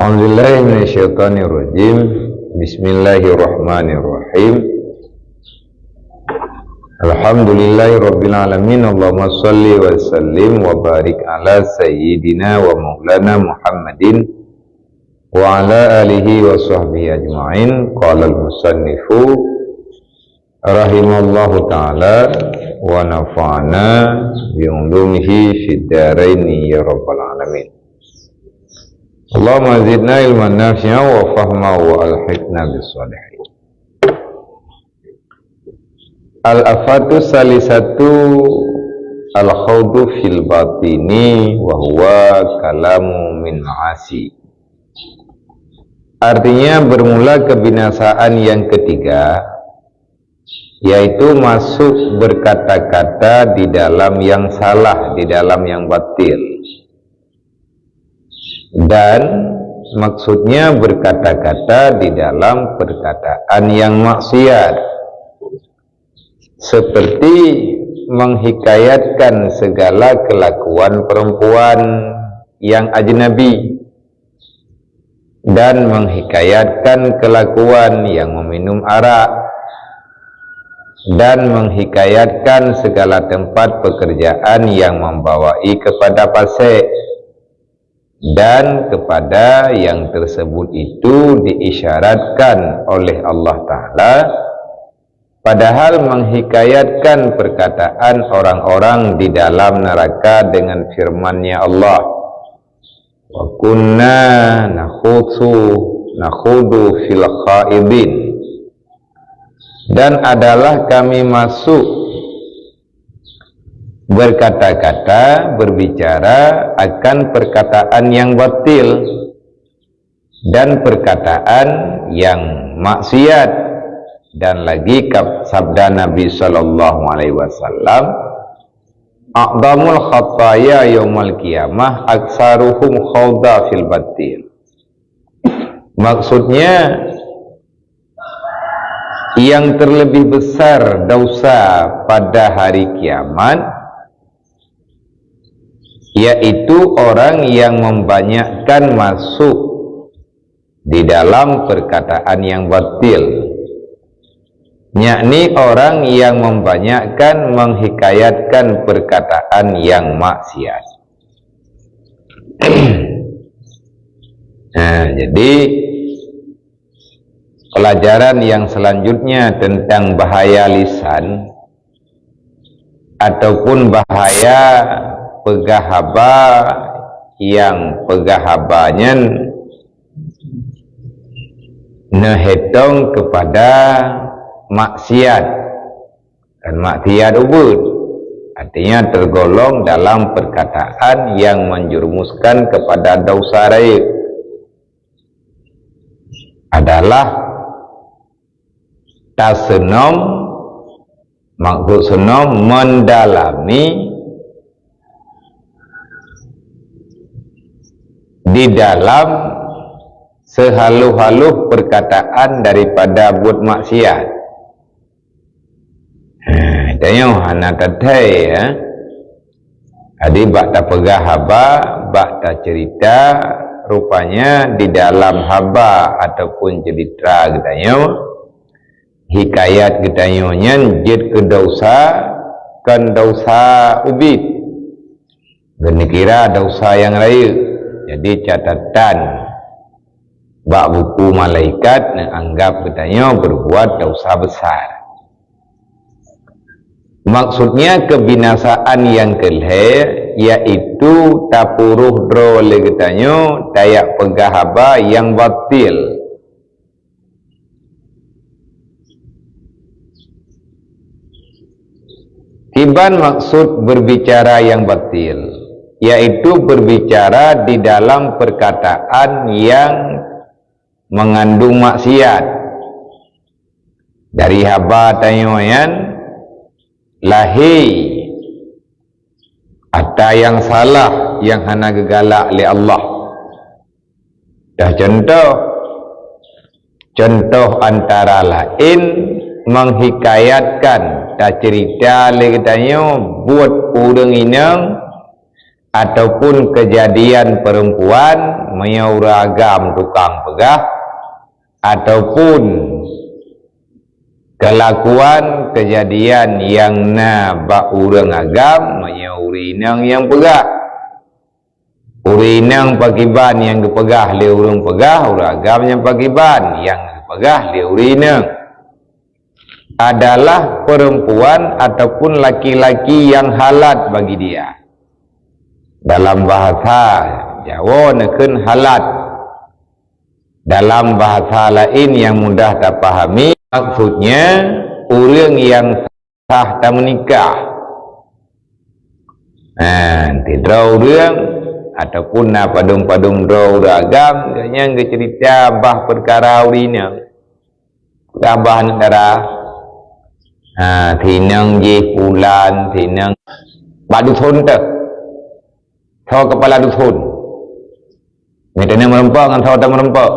A'udzubillahi minasyaitonirrajim. Bismillahirrahmanirrahim. Alhamdulillahirabbil alamin. Allahumma shalli wa sallim wa barik ala sayyidina wa maulana Muhammadin wa ala alihi wa sahbihi ajma'in. Qala al-musannifu rahimallahu ta'ala wa nafa'ana bi ulumihi fid dharain ya rabbal alamin. Allahumma zidna ilman nafi'a wa fahma wa alhiqna bis-shalihin. Al-afatu salisatu al-khawdu fil batini wa huwa kalamu min ma'asi. Artinya bermula kebinasaan yang ketiga, yaitu masuk berkata-kata di dalam yang salah, di dalam yang batil. Dan maksudnya berkata-kata di dalam perkataan yang maksiat, seperti menghikayatkan segala kelakuan perempuan yang ajnabi, dan menghikayatkan kelakuan yang meminum arak, dan menghikayatkan segala tempat pekerjaan yang membawai kepada fasik, dan kepada yang tersebut itu diisyaratkan oleh Allah Ta'ala, padahal menghikayatkan perkataan orang-orang di dalam neraka dengan firman-Nya Allah, wa kunna nakhudu fil khaidin, dan adalah kami masuk berkata-kata, berbicara akan perkataan yang batil dan perkataan yang maksiat. Dan lagi sabda Nabi sallallahu alaihi wasallam, a'dhamul khataya yaumal qiyamah aksaruhum khawda fil batil. Maksudnya, yang terlebih besar dosa pada hari kiamat yaitu orang yang membanyakkan masuk di dalam perkataan yang batil, yakni orang yang membanyakkan menghikayatkan perkataan yang maksiat. Nah, jadi pelajaran yang selanjutnya tentang bahaya lisan ataupun bahaya pegahaba yang pegahabanya nehetong kepada maksiat, dan maksiat ubud artinya tergolong dalam perkataan yang menjerumuskan kepada dosa raib, adalah tasenom, maksud senom mendalami di dalam sehaluh-haluh perkataan daripada buat maksiat. Tanya hana tatai ya. Adi bakta pegah haba, bakta cerita, rupanya di dalam haba ataupun cerita katanya hikayat katanya jid ke dosa kan dosa ubid, geni kira dosa yang lain. Jadi catatan bak buku malaikat anggap katanya berbuat dosa besar. Maksudnya kebinasaan yang kelih yaitu tapuruh drole katanya tayak pegahaba yang batil. Tiban maksud berbicara yang batil, yaitu berbicara di dalam perkataan yang mengandung maksiat. Dari haba tayoyan lahi ada yang salah yang hana gegalak oleh Allah. Dah contoh antara lain menghikayatkan dah cerita le katanya buat orang inang ataupun kejadian perempuan menyuragam tukang pegah, ataupun kelakuan kejadian yang bak urang agam menyurinang yang pegah, urinang pakiban yang gepegah le urang pegah, uragam yang pakiban yang gepegah le urinang adalah perempuan ataupun laki-laki yang halat bagi dia. Dalam bahasa Jawa nekeun halat, dalam bahasa lain yang mudah terpahami maksudnya orang yang sah tak menikah. Tidak orang ataupun padung-padung draw ragam yang cerita bah perkara urina bah negara tinang je pulan tinang badu thon thau kepala dusun metana merempak dengan thau tak merempak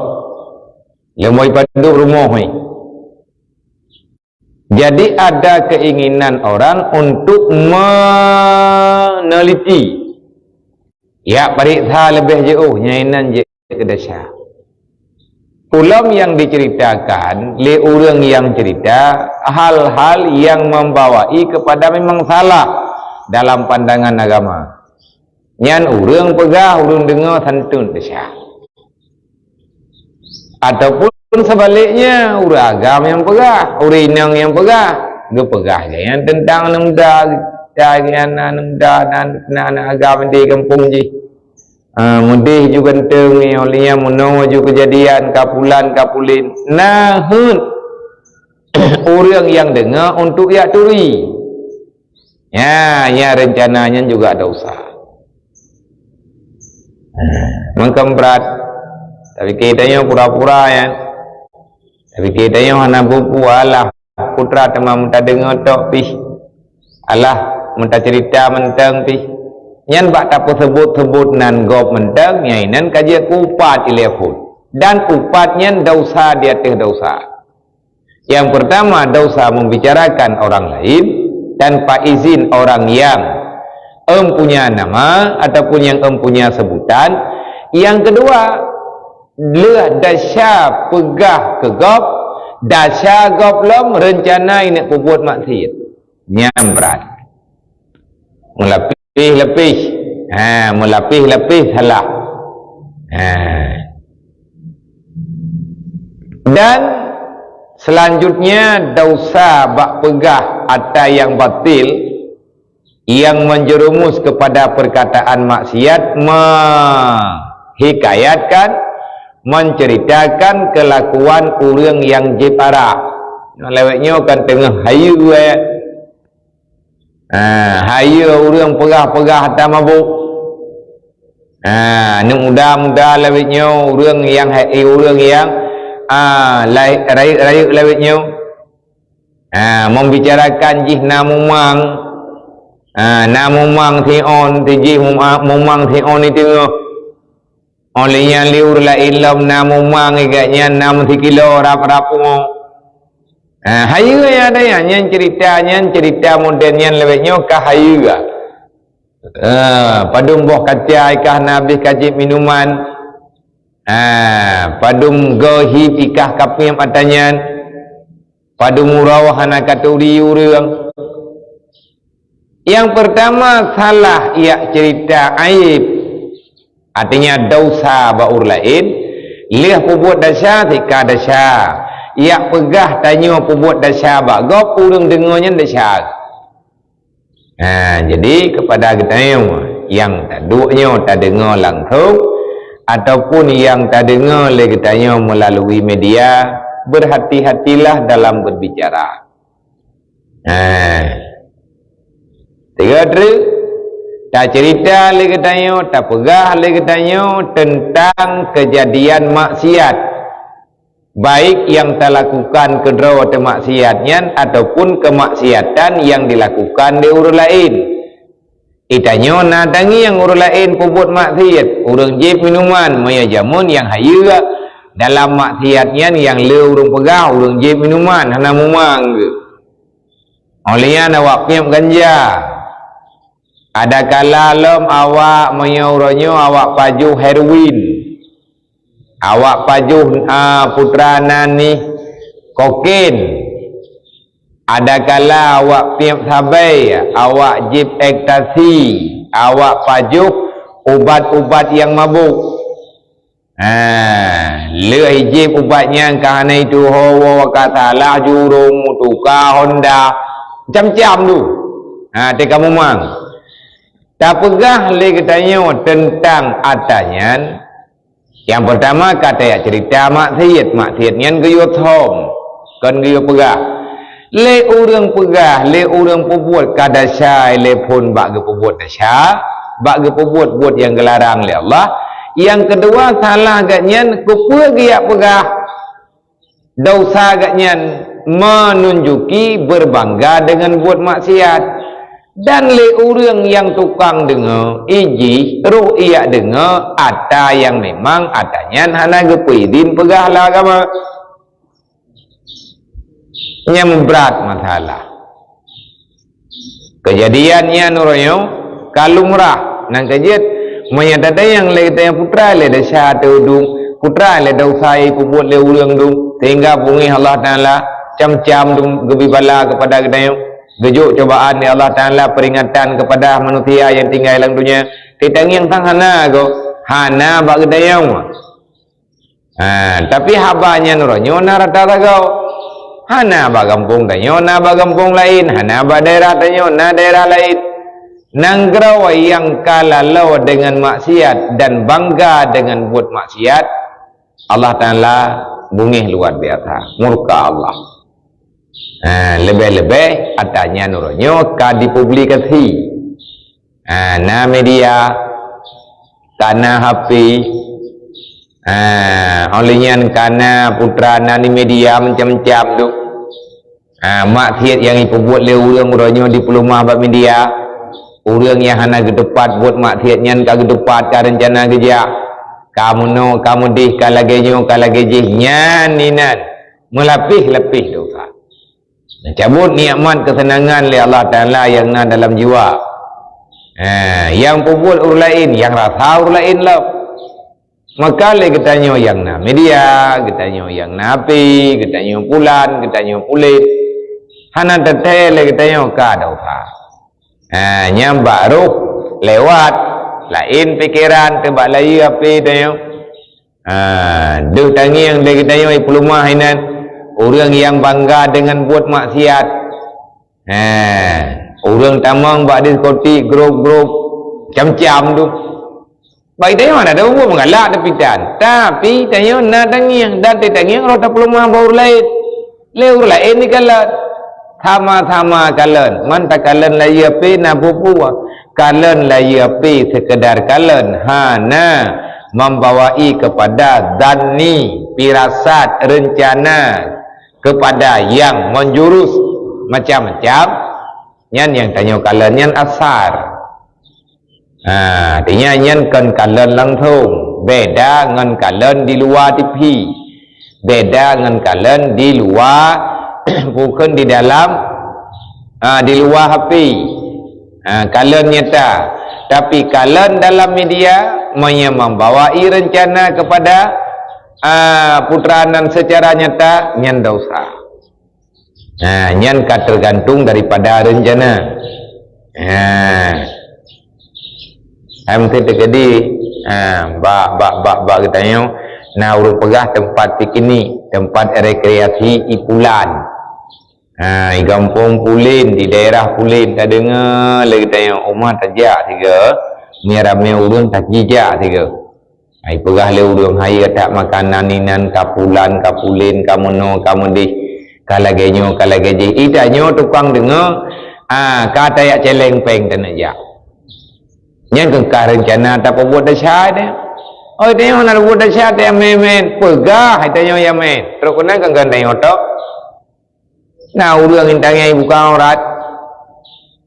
lemoi padu rumah ni. Jadi ada keinginan orang untuk meneliti ya periksa lebih jauh nyainan je kedasar ulam yang diceritakan le orang yang cerita hal-hal yang membawai kepada memang salah dalam pandangan agama. Nyan urang pegah urang dengar santun dasar, ataupun sebaliknya urang agam yang pegah urinang yang pegah gepegah yang tentang nemda anak agam di kampung ji mudih juga genteng ni olehnya menawa juga kejadian kapulan kapulin nahun orang yang dengar untuk ya turi ya rencananya juga ada usaha mengkembrat tapi kitanya pura-pura ya, tapi kitanya hana buku alah putra temam tak dengar tok pih alah minta cerita mentang pih nyan bak tak sebut-sebut nan gop mentang nyainan kaji upat ilefun dan upatnya dosa di atas dosa. Yang pertama dosa membicarakan orang lain tanpa izin orang yang empunya nama ataupun yang empunya sebutan. Yang kedua le dasya pegah ke gop dasya gop lom rencana ini perbuat maksiat nyambrat melapih salah dan selanjutnya dosa bak pegah atau yang batil yang menjerumus kepada perkataan maksiat menghikayatkan menceritakan kelakuan orang yang jepara lewatnya kan tengah hayu hayu orang pegah-pegah tak mabuk ni muda-muda lewatnya orang yang rayu lewatnya membicarakan jih namumang namumang tion tiji mumang tion itu olehnya liur la ilam namumang igaknya nam kilo rap-rapu hayu ya ada yang cerita modennya lewatnya kahayu padum boh kaca ikah nabi kajib minuman padum gohi ikah kapim atanyan padum murawah anak katuri urang. Yang pertama salah ia cerita aib artinya dosa baur lain liah perbuat dasar tika dasar ia pegah tanya perbuat dasar bagop urang dengarnya dasar. Jadi kepada kita yang tak duknya tak dengar langsung ataupun yang tak dengar lagi tanya melalui media berhati-hatilah dalam berbicara. Tiga tak cerita lagi tanya, tak pegah lagi tanya tentang kejadian maksiat, baik yang terlakukan kedua atau maksiatnya ataupun kemaksiatan yang dilakukan di orang lain. Itanya nadangi yang orang lain pembuat maksiat, orang jip minuman, maya jamun yang hayu dalam maksiatnya yang le orang pegah, orang jip minuman, hana mumang. Olehnya nak piam ganja. Ada kala lom awak menyuruhnya awak paju heroin. Awak paju putra nani kokain. Ada kala awak tiap sabai, awak jip ekstasi, awak paju ubat-ubat yang mabuk. Leh jip ubatnya kerana itu hawa katalah jurung tukar Honda macam-macam tu. Te kamu mang. Tak pegah le katanya tentang atanyan. Yang pertama kata ya cerita maksiat ngan geyo thom. Kan geyo pegah. Le urang pegah, le urang perbuat kada syai le pun bak ge perbuat dasya, bak ge perbuat buat yang gelarang le Allah. Yang kedua salah gatnyan kupu ge yak pegah. Dosa gatnyan menunjuki berbangga dengan buat maksiat. Dan le orang yang tukang dengar iji roh ia dengar ata yang memang atanya hana gepidin pegahlah agama yang berat masalah kejadiannya nuroyo kalumrah nang kejit menyadada yang le kita putra le dasa tudung putra le dausai pubut le urang dung sehingga bungi Allah Taala cam-cam dung gebibala kepada kita gejuk cobaan ya Allah Ta'ala peringatan kepada manusia yang tinggal dalam dunia tidak yang sang hana go hana bak gedayang tapi habanya nuronyo narata go hana bak kampung tanyo na bak kampung lain hana bak daerah tanyo na daerah lain nanggraw yang kalalau dengan maksiat dan bangga dengan buat maksiat Allah Ta'ala bungih luar biasa murka Allah. Lebih-lebih adanya nuronyo ka dipublikasi na media kana HP olehnya kana putra nani media macam-macam tu maksiat yang diperbuat oleh orang nuronyo di pelumah bab media orang yang hana gedepat buat maksiatnya ka gedepat ka rencana geja kamu no kamu dih kalagenyo kalagejih nyaninan melapih-lapih dosa cabut nikmat kesenangan oleh Allah Ta'ala yang ada dalam jiwa yang pupul urus lain yang rasa urus lain lah maka le ketanyo yang na media ketanyo yang na api ketanyo pulan ketanyo pulit hana tetel le ketanyo ka dosa nyambak ruh lewat lain pikiran tebak layu api tanyo duh tangi yang le ketanyo pelumah inan orang yang bangga dengan buat maksiat orang tamang buat diskotik grup-grup macam-macam tu baik dia mana ada umur mengalak tepitan tapi tanya nak tangiang dan tangiang rota pelumah baur lain leur lain ni kalan sama-sama kalan manta kalan layu api na pupu kalan layu api sekedar kalan hana membawai kepada dani pirasat rencana kepada yang menjurus macam-macam yang tanya kalian yang asar artinya yang kan kalian langsung beda dengan kalian di luar TV beda dengan kalian di luar bukan di dalam di luar HP kalian nyata tapi kalian dalam media membawai rencana kepada putranan secara nyata nyan dosa nyan tergantung daripada rencana mesti terjadi bak katanya na urut pegah tempat piknik tempat rekreasi ipulan di kampung Pulin di daerah Pulin tak dengar lagi katanya umah tajak tiga ni ramai urun tak jijak tiga ai pegah le urang hai kata makanan ninan kapulan kapulin kamono kamudi kalagenyo kalageji itanyo tukang dengar kata ya celeng peng tenaja yang kengkar rencana tak buat dasya dia oh dia nak buat dasya dia memen pegah itanyo ya men terus kena kengkan tanya otak na urang intangnya bukan aurat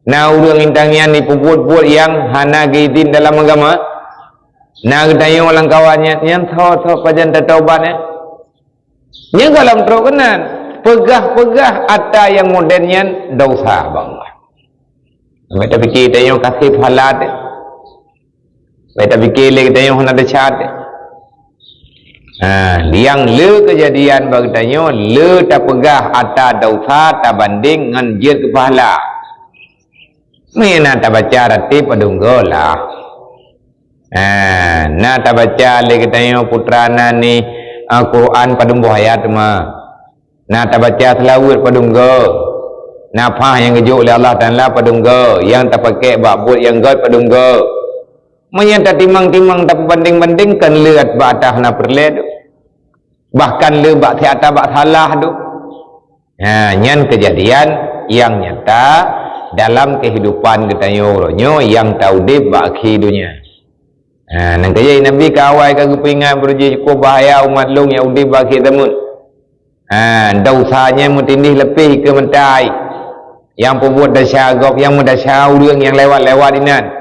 na urang intangnya ni buat yang hana gizin dalam agama nak tanya orang kawannya yang tahu pajan taubat yang kalau terus kena pegah-pegah ada yang modernnya dosa bang Beta fikir tayo kasih halat. Beta fikir lagi tayo hendak decat. Yang le kejadian bagi tayo le tak pegah ata dausa tak banding ngan je ke pahala. Mina tak baca rati padunggola. Na tak baca lagi tayo putrana ni Quran padunggo ayat mah. Na tak baca selawat padunggo. Nafah yang kejuk oleh Allah Ta'ala padunggo, yang tak pakai babut yang god padunggo. Menyata timang-timang tak banding-bandingkan lihat batah na perled. Bahkan le bak tiata bak salah tu. Nyan kejadian yang nyata dalam kehidupan kita nyo yang taudib bak dunia. Nang kaya Nabi kawai ka kepingan berji ko bahaya umat long yang udib bak tamun. Dosanya mutindih lebih ke mentai. Yang pembuat dasya agop, yang mendasya urang yang lewat-lewat inan.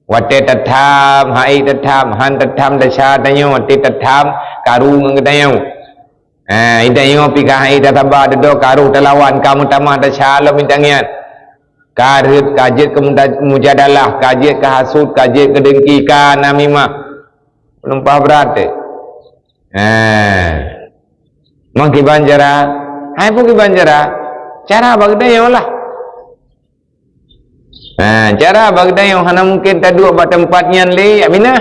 Wate tatam, hai tatam, han tatam dasya tanyo, wate tatam karu ngetayo. Itayo pika hai tataba dedo karu telawan kamu tamah dasya lo mintangian. Karit kajet kemujadalah, kajet kahasud, kajet kedengki ka namimah. Penumpah berat. Mangki banjara, hai pun ki banjara. Cara bagdayo lah. Cara bagdayo hana mungkin tak dua buat tempatnya le aminah.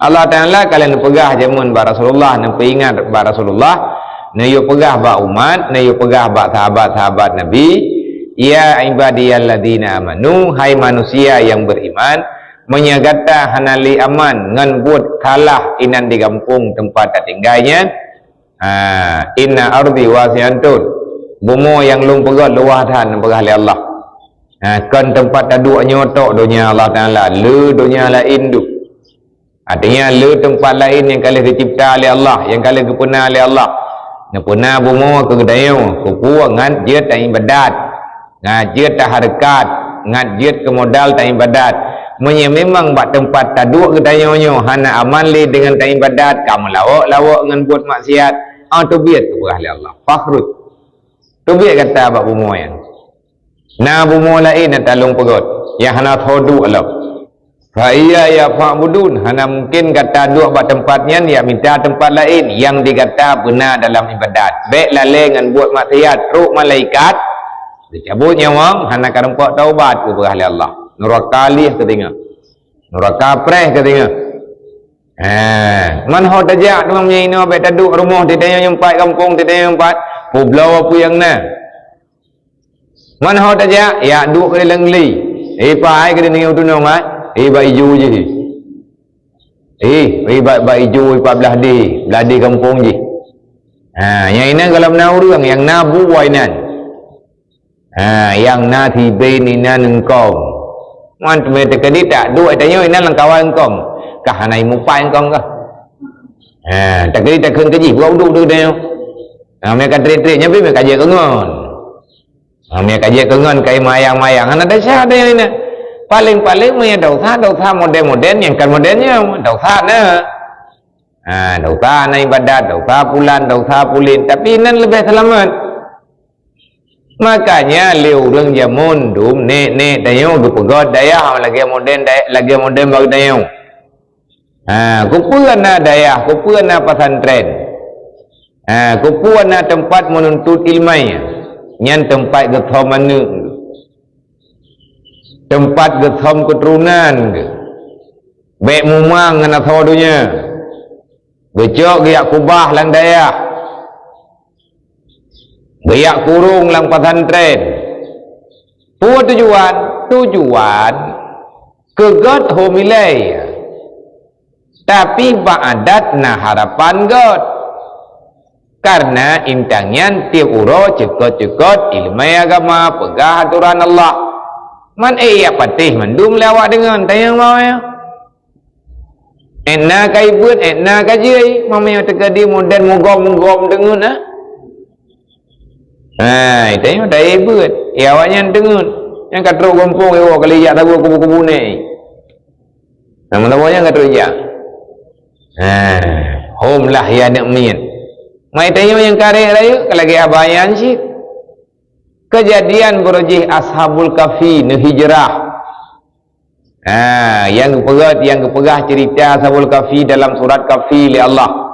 Allah Ta'ala kalian pegah jamun ba Rasulullah nampi ingat ba Rasulullah nayo pegah ba umat nayo pegah ba sahabat-sahabat Nabi. Ya ibadiyalladzina amanu, hai manusia yang beriman, menyagata hanali aman ngan buat kalah inan di kampung tempat tak tinggalnya. Inna ardi wasi'antun, bumi yang lung pegat luah tahan pegah oleh Allah. Kan tempat taduk nyotok dunia Allah Ta'ala, le dunia lain tu. Artinya le tempat lain yang kali dicipta oleh Allah, yang kali dipuna oleh Allah. Nepuna bumi ke gedayo, kupu ngan je tak ibadat. Je tak harkat, ngan je ke modal tak ibadat. Memang buat tempat taduk gedayo nyo hana aman le dengan tak ibadat, kamu lawak ngan buat maksiat. Tu biat tu pegah oleh Allah. Fakhrut. Tu biar kata abak bumu yang na bumu lain yang talung pegot yang hana thodu alam fa'iyya ya fa'budun, hana mungkin kata dua abak tempatnya dia minta tempat lain yang dikata benar dalam ibadat. Baik lalai dengan buat maksiat ruh malaikat dicabut nyawang hana karempok taubat ke pegah oleh Allah. Nurakalih ketingga, nurakapreh ketingga. Man ho tajak dengan menyaino baik taduk rumah tidak nyempat kampung tidak nyempat pulau apa yang na man ho taja ya duk ke lengli pai ke ni tunong ba ijo je ba ijo pa belah di kampung je. Yang ini kalau na urang yang na buainan yang na tibe ni na engkong man tu mete kedi tak duk tanyo ina lang kawan engkong kah nai mu pai engkong kah tak kedi tak keun keji buat duk tu tanyo. Mereka trik-triknya tapi mereka kaji kengon. Mereka kaji kengon kayak mayang-mayang. Hana dasar ada yang ini. Paling-paling punya dosa modern-modern yang kan modernnya dosa na. Dosa na ibadat, dosa pulan, dosa pulin. Tapi ini lebih selamat. Makanya liurang jamun dum nek dayo gepegod daya lagi modern bagi dayo. Kupuan na daya, kupuan na pesantren. Kupuan na tempat menuntut ilmai nyan tempat gethom mana tempat gethom keturunan baik mumang ngana thodunya becok giak kubah lang daya giak kurung lang pesantren. Puan tujuan kegot homilai tapi ba'adat na harapan god. Karena intangnya tiap uro cekot ilmu agama pegah aturan Allah. Man ya patih mandum lewat dengan tayang mau ya. Enna kai buat enna kaji mama yang terjadi modern mugom dengan itu yang dah buat. Ya awaknya dengan yang katro kampung yo kali ya tahu kubu-kubu ni. Nama-namanya katro ya. Hom lah ya nak min. Mai tayo yang karek rayu kalagi abayan sih. kejadian berjih Ashabul Kahfi ne hijrah. Yang kepegah cerita Ashabul Kahfi dalam surat Kahfi li Allah.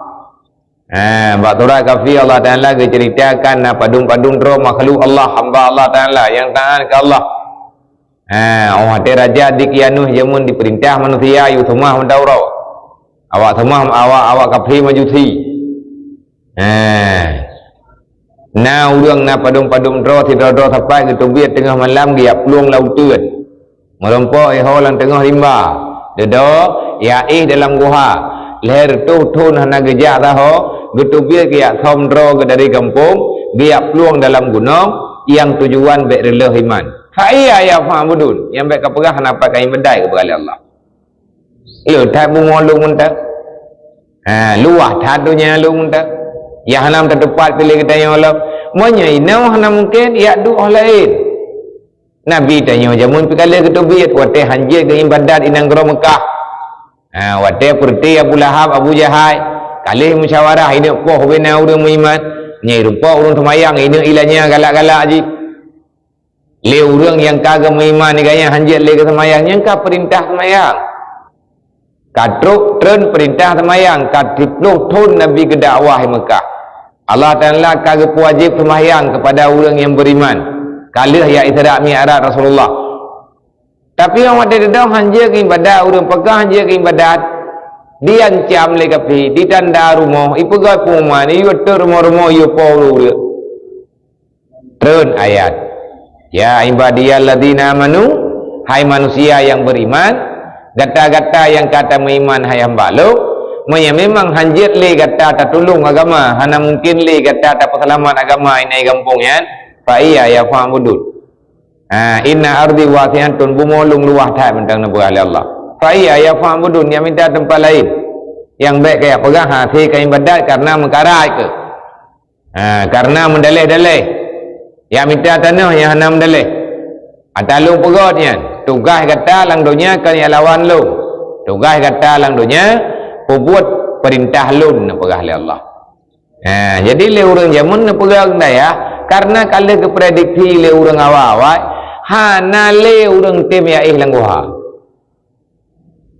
Bak surat Kahfi Allah Ta'ala ceritakan padung-padung dro makhluk Allah, hamba Allah Ta'ala yang taat ke Allah. Hati raja dikianuh jamun diperintah manusia yu thumah mendaurau. Awak thumah awak Kahfi majusi. Urang padung-padung dro tidro sampai ke tubiat tengah malam dia peluang lautan. Merompok lang tengah rimba. Dedo dalam guha. Leher tuhun hana gejak taho, getubiat kia thomdro ke dari kampung, dia peluang dalam gunung yang tujuan baik rela iman. Fa'iyya ya fa'budun, yang baik kepegah kenapa kain bedai kepada Allah. Tak mengolong muntah. Luah tadunya lu muntah. Ya hanam terdepat pilih kita yang Allah. Monya inau hanam mungkin ya doa lain. Nabi tanya jamun pikale ketubiat wate hanjir ke ibadat inang gero Mekah. Wate perti Abu Lahab, Abu Jahal kalih musyawarah ini poh bena urang beriman. Nyai rupa urang semayang ini ilanya galak-galak ji. Le urang yang kagak beriman ni gaya hanjir le ke semayang nyangka perintah semayang. Katruk tren perintah semayang katipluh tun Nabi ke dakwah Mekah. Allah Ta'ala kagak wajib semayang kepada orang yang beriman. Kalih ya Isra' Mi'raj Rasulullah. Tapi orang ada dedau hanjir ke ibadat, orang pegah hanjir ke ibadat. Dia ancam le kapi, di tanda rumah, ipegai pengumuman, iu ter rumah-rumah iu pau. Turun ayat. Ya ibadiyal ladzina amanu, hai manusia yang beriman, gata-gata yang kata beriman hai hamba lo, memang hanjir le gata tak tolong agama, hana mungkin le gata tak perselamat agama ini kampungnya. Fa'iyya ya fa'budun. Inna ardi wasi'atun bumolung luah thai bentang nabi Allah. Fa'iyya ya fa'budun, yang minta tempat lain. Yang baik kayak pegah hati ke ibadat karena mengkarai ke. Karena mendalih-dalih. Yang minta tanah yang hana mendalih. Atalu pegatnya. Tugas kata lang dunia kan yang lawan lu. Tugas kata lang dunia buat perintah lu na pegah oleh Allah. Jadi le orang jamun na pegah ya. Karena kalau keprediksi le orang awal-awal hana le orang tim ya lang guha.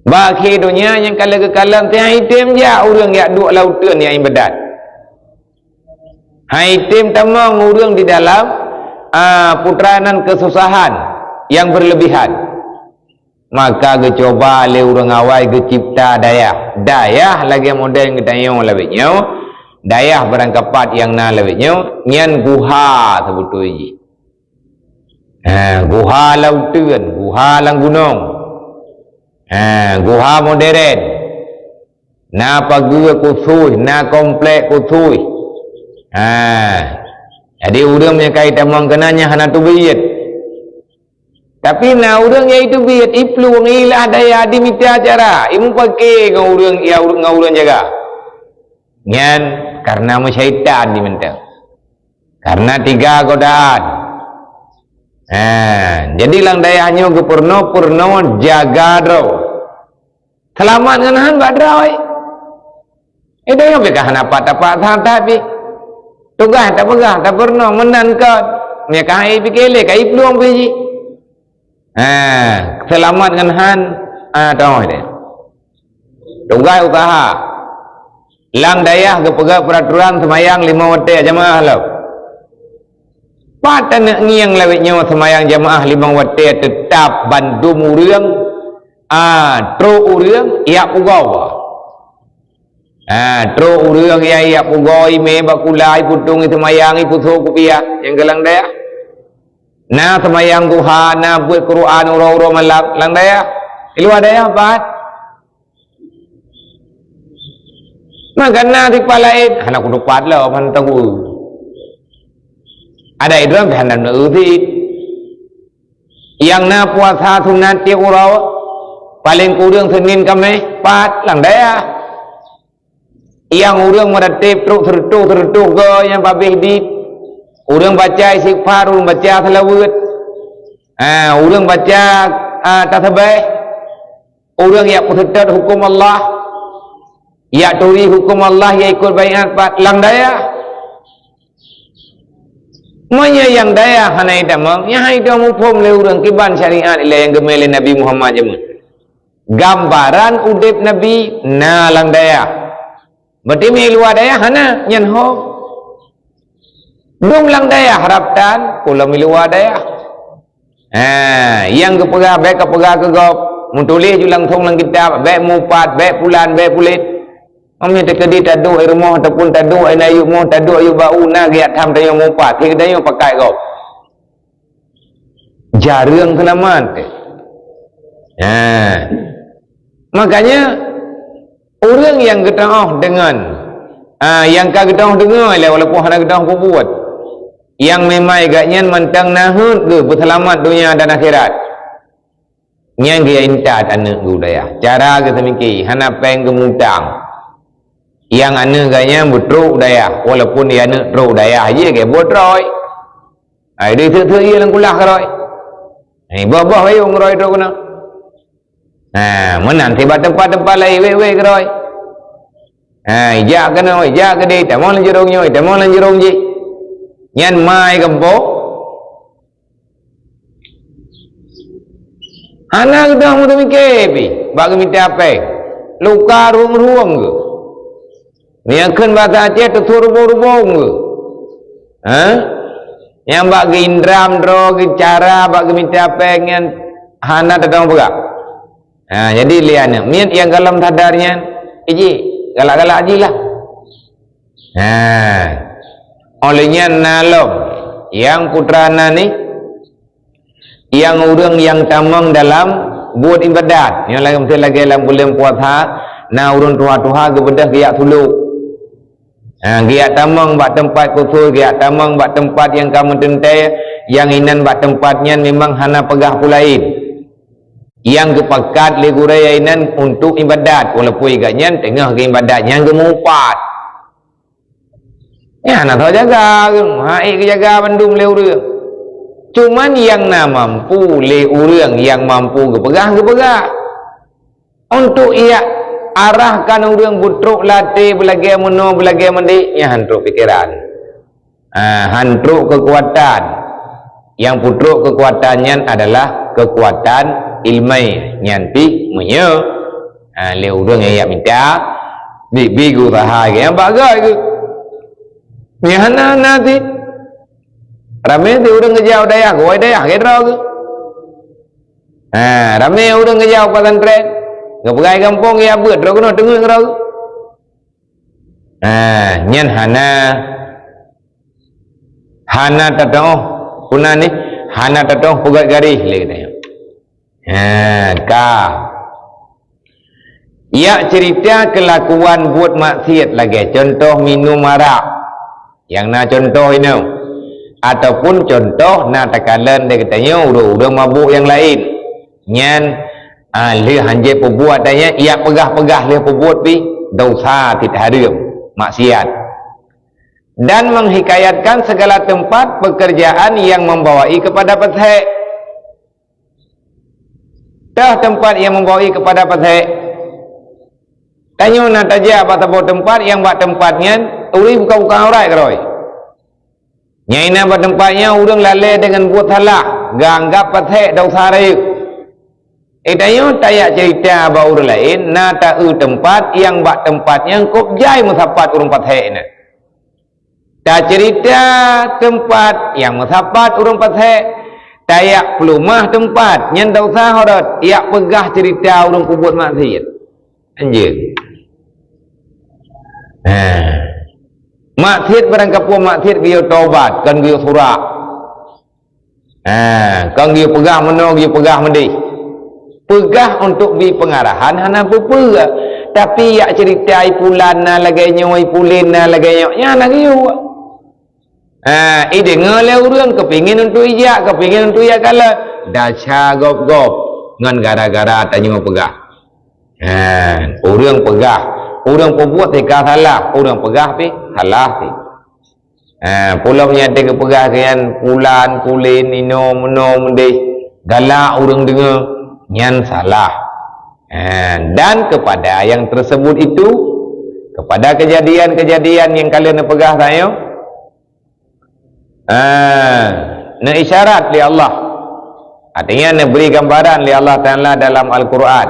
Bagi dunia yang kalau ke kalam tiang item ya orang ya duk lautan yang ibadat. Item tamang orang di dalam putranan kesusahan yang berlebihan. Maka gecoba le orang awal gecipta dayah lagi model kita yang lebihnya. Dayah berangkapat yang na lebihnya nyan guha sebetulnya. Guha lautan, guha lang gunung. Guha modern. Na pagua kusui, na komplek kusui. Jadi urang yang kaitan mengkenanya hana tu biyat. Tapi na urang yang itu biyat iplu ngilah daya dimita acara. Imu pakai ngau urang ya ngau urang jaga. Nyan karena syaitan diminta. Karena 3 godaan. Jadi lang dayahnya ke purno jaga draw. Selamat dengan han badraw. Itu yang bekah napa tapak tapi tugas tak pegah tak purno menan ka mereka ai pikele kai peluang biji. Selamat dengan han tahu dia. Tugas usaha. Lang dayah ke pegak peraturan semayang 5 waktu jamaah lah. Patan ngiang lawitnya semayang jamaah 5 waktu tetap bantu urang tro urang ya pugau. Tro urang ya pugau me bakulai putung semayang puso kupiah yang gelang dayah. Na semayang duha na buat Quran uro-uro malam lang dayah. Ilu dayah apa? Maka nanti palain anak kudu kuat lah man tahu. Ada itu kan hendak nuti. Yang na puasa sunat tiap urau paling kurang Senin Kamis 4 lang daya. Yang urang meratib tertuk ke yang babih di urang baca istighfar, urang baca selawat. Urang baca tasbih. Urang yang bersetat hukum Allah. Ya turi hukum Allah ya ikut bayat lang daya. Manya yang daya hana idamang, yang itu mufhum le urang kiban syariat ila yang gemele Nabi Muhammad jamun. Gambaran udip Nabi na lang daya. Berarti luar daya hana nyan ho. Dum lang daya haraptan kula luar daya. Yang kepegah baik kepegah kegop mutulis julang thong lang kitab baik mupat baik pulan baik pulit. Kami terkedi tadu rumah ataupun tadu ayu mo tadu ayu bau na giat tham tayo mupat thi tayo pakai gop. Jarang kelaman. Makanya orang yang getah dengan yang kagak dengar walaupun hana getah buat yang memang agaknya mentang nahud ke berselamat dunia dan akhirat yang dia intat anak budaya cara ke semiki hana peng kemutang yang anak agaknya butruk daya walaupun dia anak truk daya je ke botroy dia tu ia lang kulah keroi bawah bayung keroi truk kena menang tiba tempat-tempat lain we keroi ijak kena ijak ke dia tak mau lanjurung nyoi tak mau lanjurung je nyan mai gempo anak dah mu mikir pi bagi minta apa luka ruang-ruang ke ni akan bahasa Aceh tu rubo-rubong ke yang bagi indram dro cara bagi minta apa nyan hana datang pegak jadi lihatnya mian yang dalam sadarnya iji galak-galak ajilah olehnya nalom yang putrana ni yang orang yang tamang dalam buat ibadat yang lagi mesti lagi dalam bulan puasa na urun tuha-tuha kebedah giat suluk giat tamang bak tempat khusus giat tamang bak tempat yang kamu tentai yang inan bak tempatnya memang hana pegah pulain yang kepakat leguraya inan untuk ibadat walaupun igaknya tengah ke ibadat yang kemupat nak tahu jaga ke jaga bandung le urang cuman yang na mampu le urang yang mampu ke pegah untuk ia arahkan urang butruk latih belagi meno belagi mandi nya hantruk pikiran hantruk kekuatan yang putruk kekuatannya adalah kekuatan ilmai nyanti menye le urang yang minta bigu raha yang bagai ke ni hana nanti ramai tu orang ngejauh daya goi daya gedro ke ramai orang ngejauh pesantren ngepegai kampung ya buat ro kena dengar ke nyan hana tatong kuna ni hana tatong pegat garis le katanya ya cerita kelakuan buat maksiat lagi contoh minum arak yang na contoh ini ataupun contoh na takalan dia katanya urang mabuk yang lain nyan le hanje perbuat tanya ia pegah-pegah le perbuat pi dosa tidak haram maksiat dan menghikayatkan segala tempat pekerjaan yang membawai kepada pesek dah tempat yang membawai kepada pesek tanya nak tajak apa tempat yang buat tempatnya uri buka-buka aurat keroi nyaina buat tempatnya urang lalai dengan buat salah ganggap pathek dosa rayuk tanya tayak cerita baur lain na ta'u tempat yang buat tempatnya kop jai musapat urang pathek ni tak cerita tempat yang musapat urang pathek tayak pelumah tempat yang dosa horat yak pegah cerita urang kubut maksiat anjing maksiat barang kapua maksiat dia taubat kan dia surak kan dia pegah meno dia pegah mendih pegah untuk bi pengarahan hana pepegah tapi yak cerita ipulan na lagi nyoi pulin na lagi nya lagi yo dengar le urang kepingin untuk ijak kepingin untuk ya kala daca gop-gop ngan gara-gara tanya pegah urang pegah orang perbuat teka salah orang pegah pi salah pi pula menyata ke pegah kian pulan kulin ino meno mendih galak orang dengar nyan salah dan kepada yang tersebut itu kepada kejadian-kejadian yang kalian pegah saya Na isyarat li Allah, artinya nak beri gambaran li Allah Ta'ala dalam Al-Quran.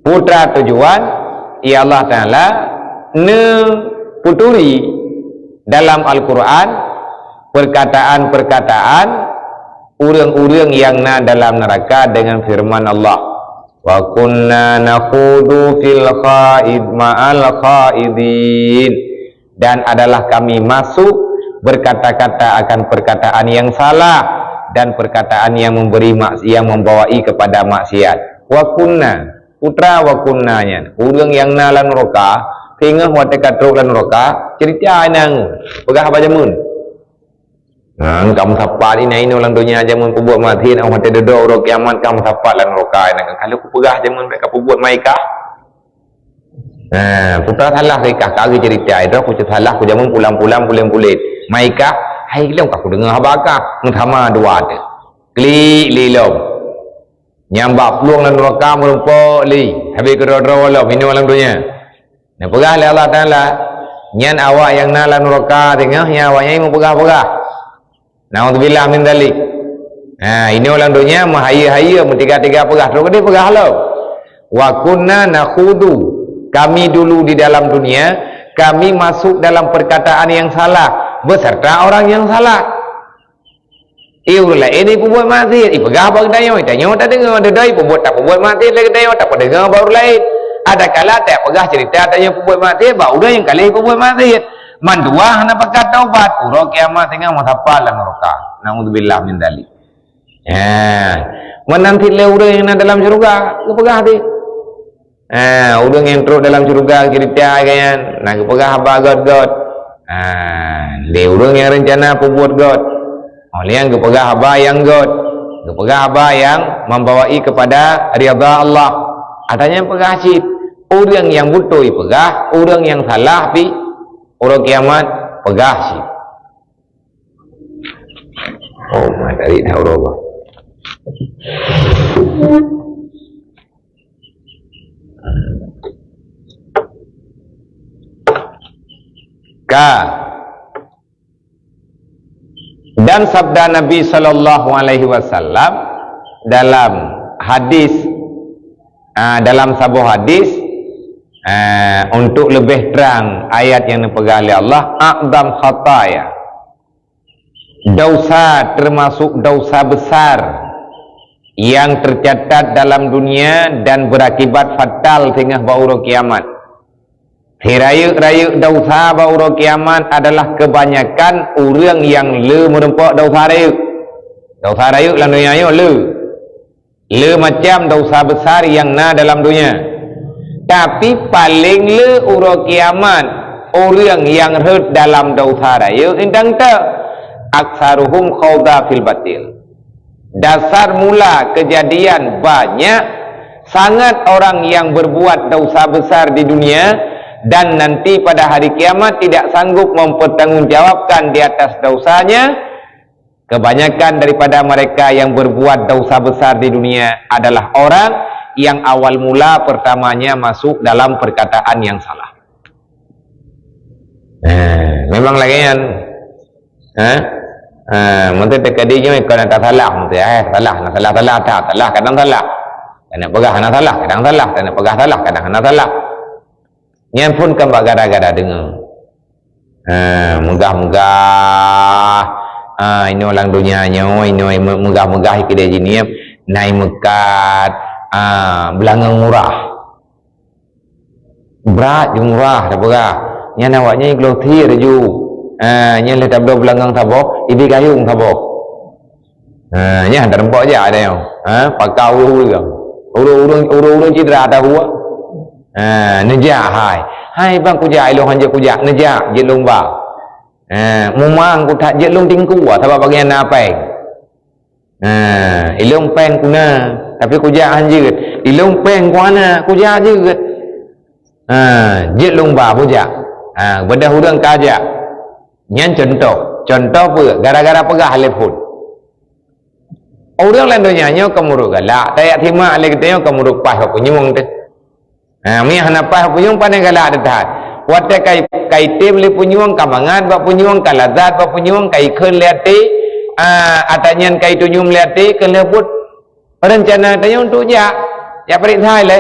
Putra tujuan ya Allah Ta'ala ne puturi dalam Al-Quran perkataan-perkataan urang-urang yang na dalam neraka dengan firman Allah, wa kunna nakhudu fil khaid ma'al khaidin, dan adalah kami masuk berkata-kata akan perkataan yang salah dan perkataan yang memberi yang membawai kepada maksiat. Wa kunna putra wa kunnanya urang yang na lan neraka tengah wa tekatruk lan neraka cerita nang pegah apa jamun. Kamu sapat ini orang dunia jamun buat mati nak mati dedo orang kiamat kamu sapat lan neraka nang kalau ku pegah jamun mereka buat maika. Putra salah mereka kali cerita itu aku salah aku jamun pulang-pulang pulang-pulit maika hai long aku dengar habaka ngthama dua tu kli lilom nyambak peluang lan neraka merumpo li habis kedua-dua lo minum orang dunia. Nah pegah oleh Allah Ta'ala nyan awak yang na lan neraka tengah yang awaknya mau pegah-pegah. Na'udzubillah min dzalik. Ini orang dunia mahaya-haya tiga-tiga pegah terus dia pegah lo. Wa kunna nakhudu, kami dulu di dalam dunia kami masuk dalam perkataan yang salah beserta orang yang salah. Iulah ini pembuat maksiat, pegah bang dayo tak dengar ada dai pembuat tak pembuat maksiat lagi dayo tak dengar baru lain. Ada kala tak pegah cerita tanya pembuat maksiat baru dah yang kali pembuat maksiat. Mandua hana pakat taubat, uro kiamat tengah masapal lan neraka. Naudzubillah min dzalik. Menanti le urang yang dalam syurga, kepegah hati. Urang yang teruk dalam syurga cerita kan, nak kepegah God. Le urang yang rencana pembuat God. Oleh yang kepegah apa yang God, kepegah apa yang membawai kepada ridha Allah. Adanya pegah cip, orang yang betul pegah, orang yang salah pi orang kiamat pegah cip. Oh, dari Allah. Dan sabda Nabi Sallallahu Alaihi Wasallam dalam hadis, dalam sebuah hadis untuk lebih terang ayat yang dipegang oleh Allah, a'dam khataya, dosa termasuk dosa besar yang tercatat dalam dunia dan berakibat fatal hingga bauru kiamat. Hirayuk-rayuk dosa bauru kiamat adalah kebanyakan orang yang le merempak dosa rayuk. Dosa rayuk dalam dunia le macam dosa besar yang na dalam dunia. Tapi paling le uro kiamat orang yang herd dalam dosa rayuk indang tak aksaruhum khawda fil batil. Dasar mula kejadian banyak sangat orang yang berbuat dosa besar di dunia dan nanti pada hari kiamat tidak sanggup mempertanggungjawabkan di atas dosanya. Kebanyakan daripada mereka yang berbuat dosa besar di dunia adalah orang yang awal mula pertamanya masuk dalam perkataan yang salah. Memang lagi kan mungkin terkadang kau nak salah mungkin salah kadang salah nak pegah nak salah kadang salah nak pegah salah kadang nak salah. Yang pun kan gara-gara dengar. Megah-megah. Ini orang dunianya, ini megah-megah kita jenis naik mekat, belangang murah. Berat je murah dah pegah. Yang nawaknya gloti raju. Yang letak belangang tabok, ibi kayung tabok. Yang tak nampak je ada yang. Pakai urung cedera ada huak. Nejak hai bang kujak ilong hanja kujak nejak je lomba mumang ku tak je long tingku sebab bagian apa ilong pen kuna tapi kujak hanja ilong pen kuana kujak je je lomba kujak benda hurang kajak nyan contoh apa gara-gara pegah telefon orang lain dunia kemuruk galak tak terima lagi tengok kemuruk pas aku nyumung tu. Mia hana pas puyung pandai galak ada tahat. wate kai tim le punyuang kamangan ba punyuang kalazat ba punyuang kai keun liati atanyan kai tunyum liati keun lebut rencana tanya untuk ya parit hai le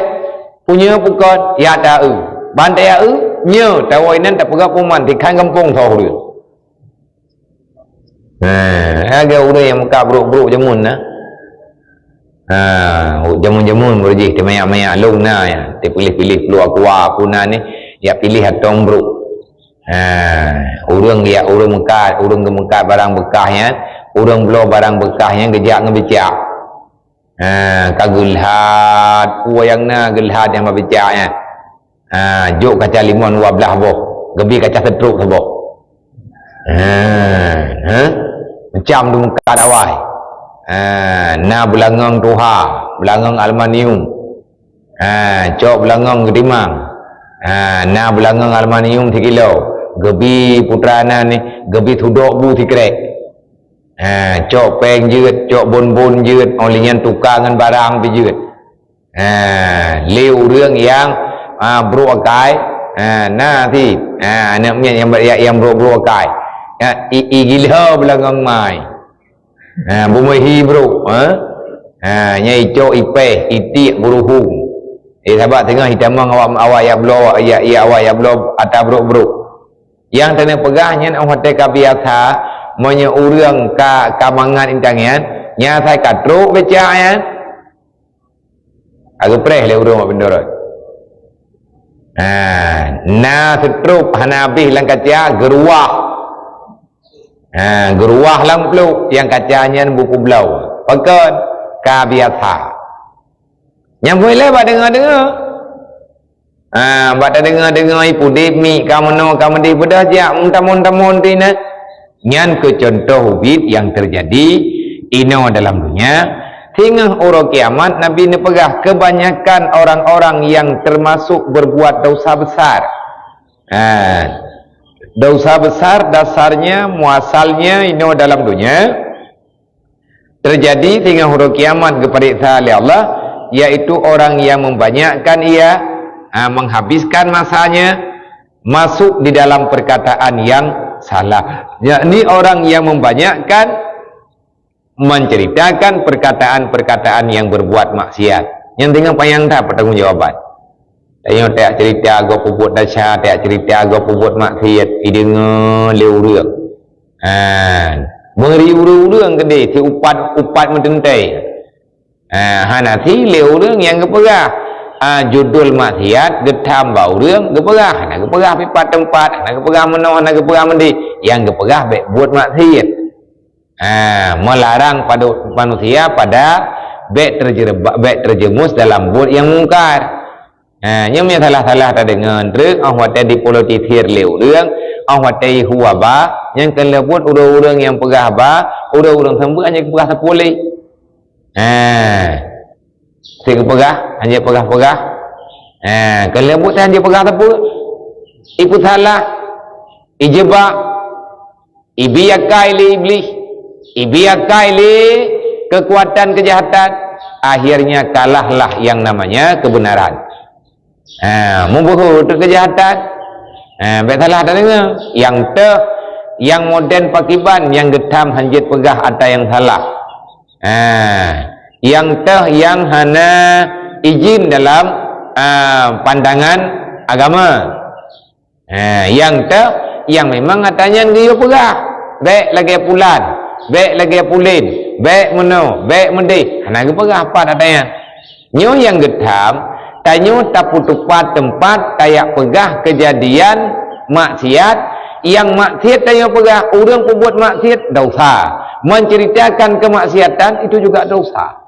punya pukon ya ta ban ta nhớ tawai nan ta pega puman di kan kampung tho dia aga udah yang muka bro jamun na jamun berji te maya long na ya te pilih keluar puna ni ya pilih atong bro urang ya urang ke barang bekahnya urang belo barang bekahnya gejak ngebecak kagulhat wayangna gelhat yang membecaknya jok kaca limon wablah boh gebi kaca setruk boh macam tu muka dawai na belangong tuha belangong aluminium cok belangong gedimang na belangong aluminium 3 kilo gebi putrana ni gebi thudok bu thikrek cok peng jeut cok bon jeut olian tukar ngan barang pi jeut liuរឿងyang bro akai na thi yang bro akai gila belakang mai bumehi bro nyai cok ipe itik buruhung sahabat tengah hitamang awak ya blo ya awak ya blo ata bro yang tena pegahnya orang hotel kabiasa monya urang ka kamangan intangian nya sai katruk becaknya aku preh le urang bendorot na setruk hanabih lang kaca geruah lang peluk yang kacanya buku belau pekan kabiasa yang boleh buat dengar buat dengar ipu demi kamu di bedah jak muntamun tina nyan ke contoh wid yang terjadi ino dalam dunia hingga orang kiamat Nabi ini pegah kebanyakan orang-orang yang termasuk berbuat dosa besar dosa besar dasarnya muasalnya ino dalam dunia terjadi hingga orang kiamat kepada Allah yaitu orang yang membanyakkan ia menghabiskan masanya masuk di dalam perkataan yang salah yakni orang yang membanyakkan menceritakan perkataan-perkataan yang berbuat maksiat yang tinggal payang tak pertanggungjawaban tengok tak cerita agak puput dasar tak cerita agak puput maksiat idengar leu rương meri urang gede si upat mententai hanati leu rương yang keperah judul maksiat getam bau rương keperah nak keperah pipat tempat nak keperah menoh nak keperah mendi yang keperah baik buat maksiat melarang pada manusia pada baik terjerumus dalam buat yang mungkar nhưng salah ta dengan rước ông hotel di pulau titir leu rương ông hotel huwa ba yang kan lebut urang yang pegah ba urang sambut hanya pegah sepulih si pegah hanya pegah kan lebut hanya pegah sepuluh ipu salah ijebak ibiyakai li iblis ibiyakai li kekuatan kejahatan akhirnya kalahlah yang namanya kebenaran membunuh kejahatan salah ada dengar yang modern pakiban yang getam hanjit pegah ada yang salah yang hana izin dalam pandangan agama yang memang katanya dia pegah baik lagi pulan baik lagi pulin baik meno baik mendih hana pegah apa katanya nyo yang getam tanyo taputupat tempat tayak pegah kejadian maksiat yang maksiat tanyo pegah orang pembuat maksiat dosa menceritakan kemaksiatan itu juga dosa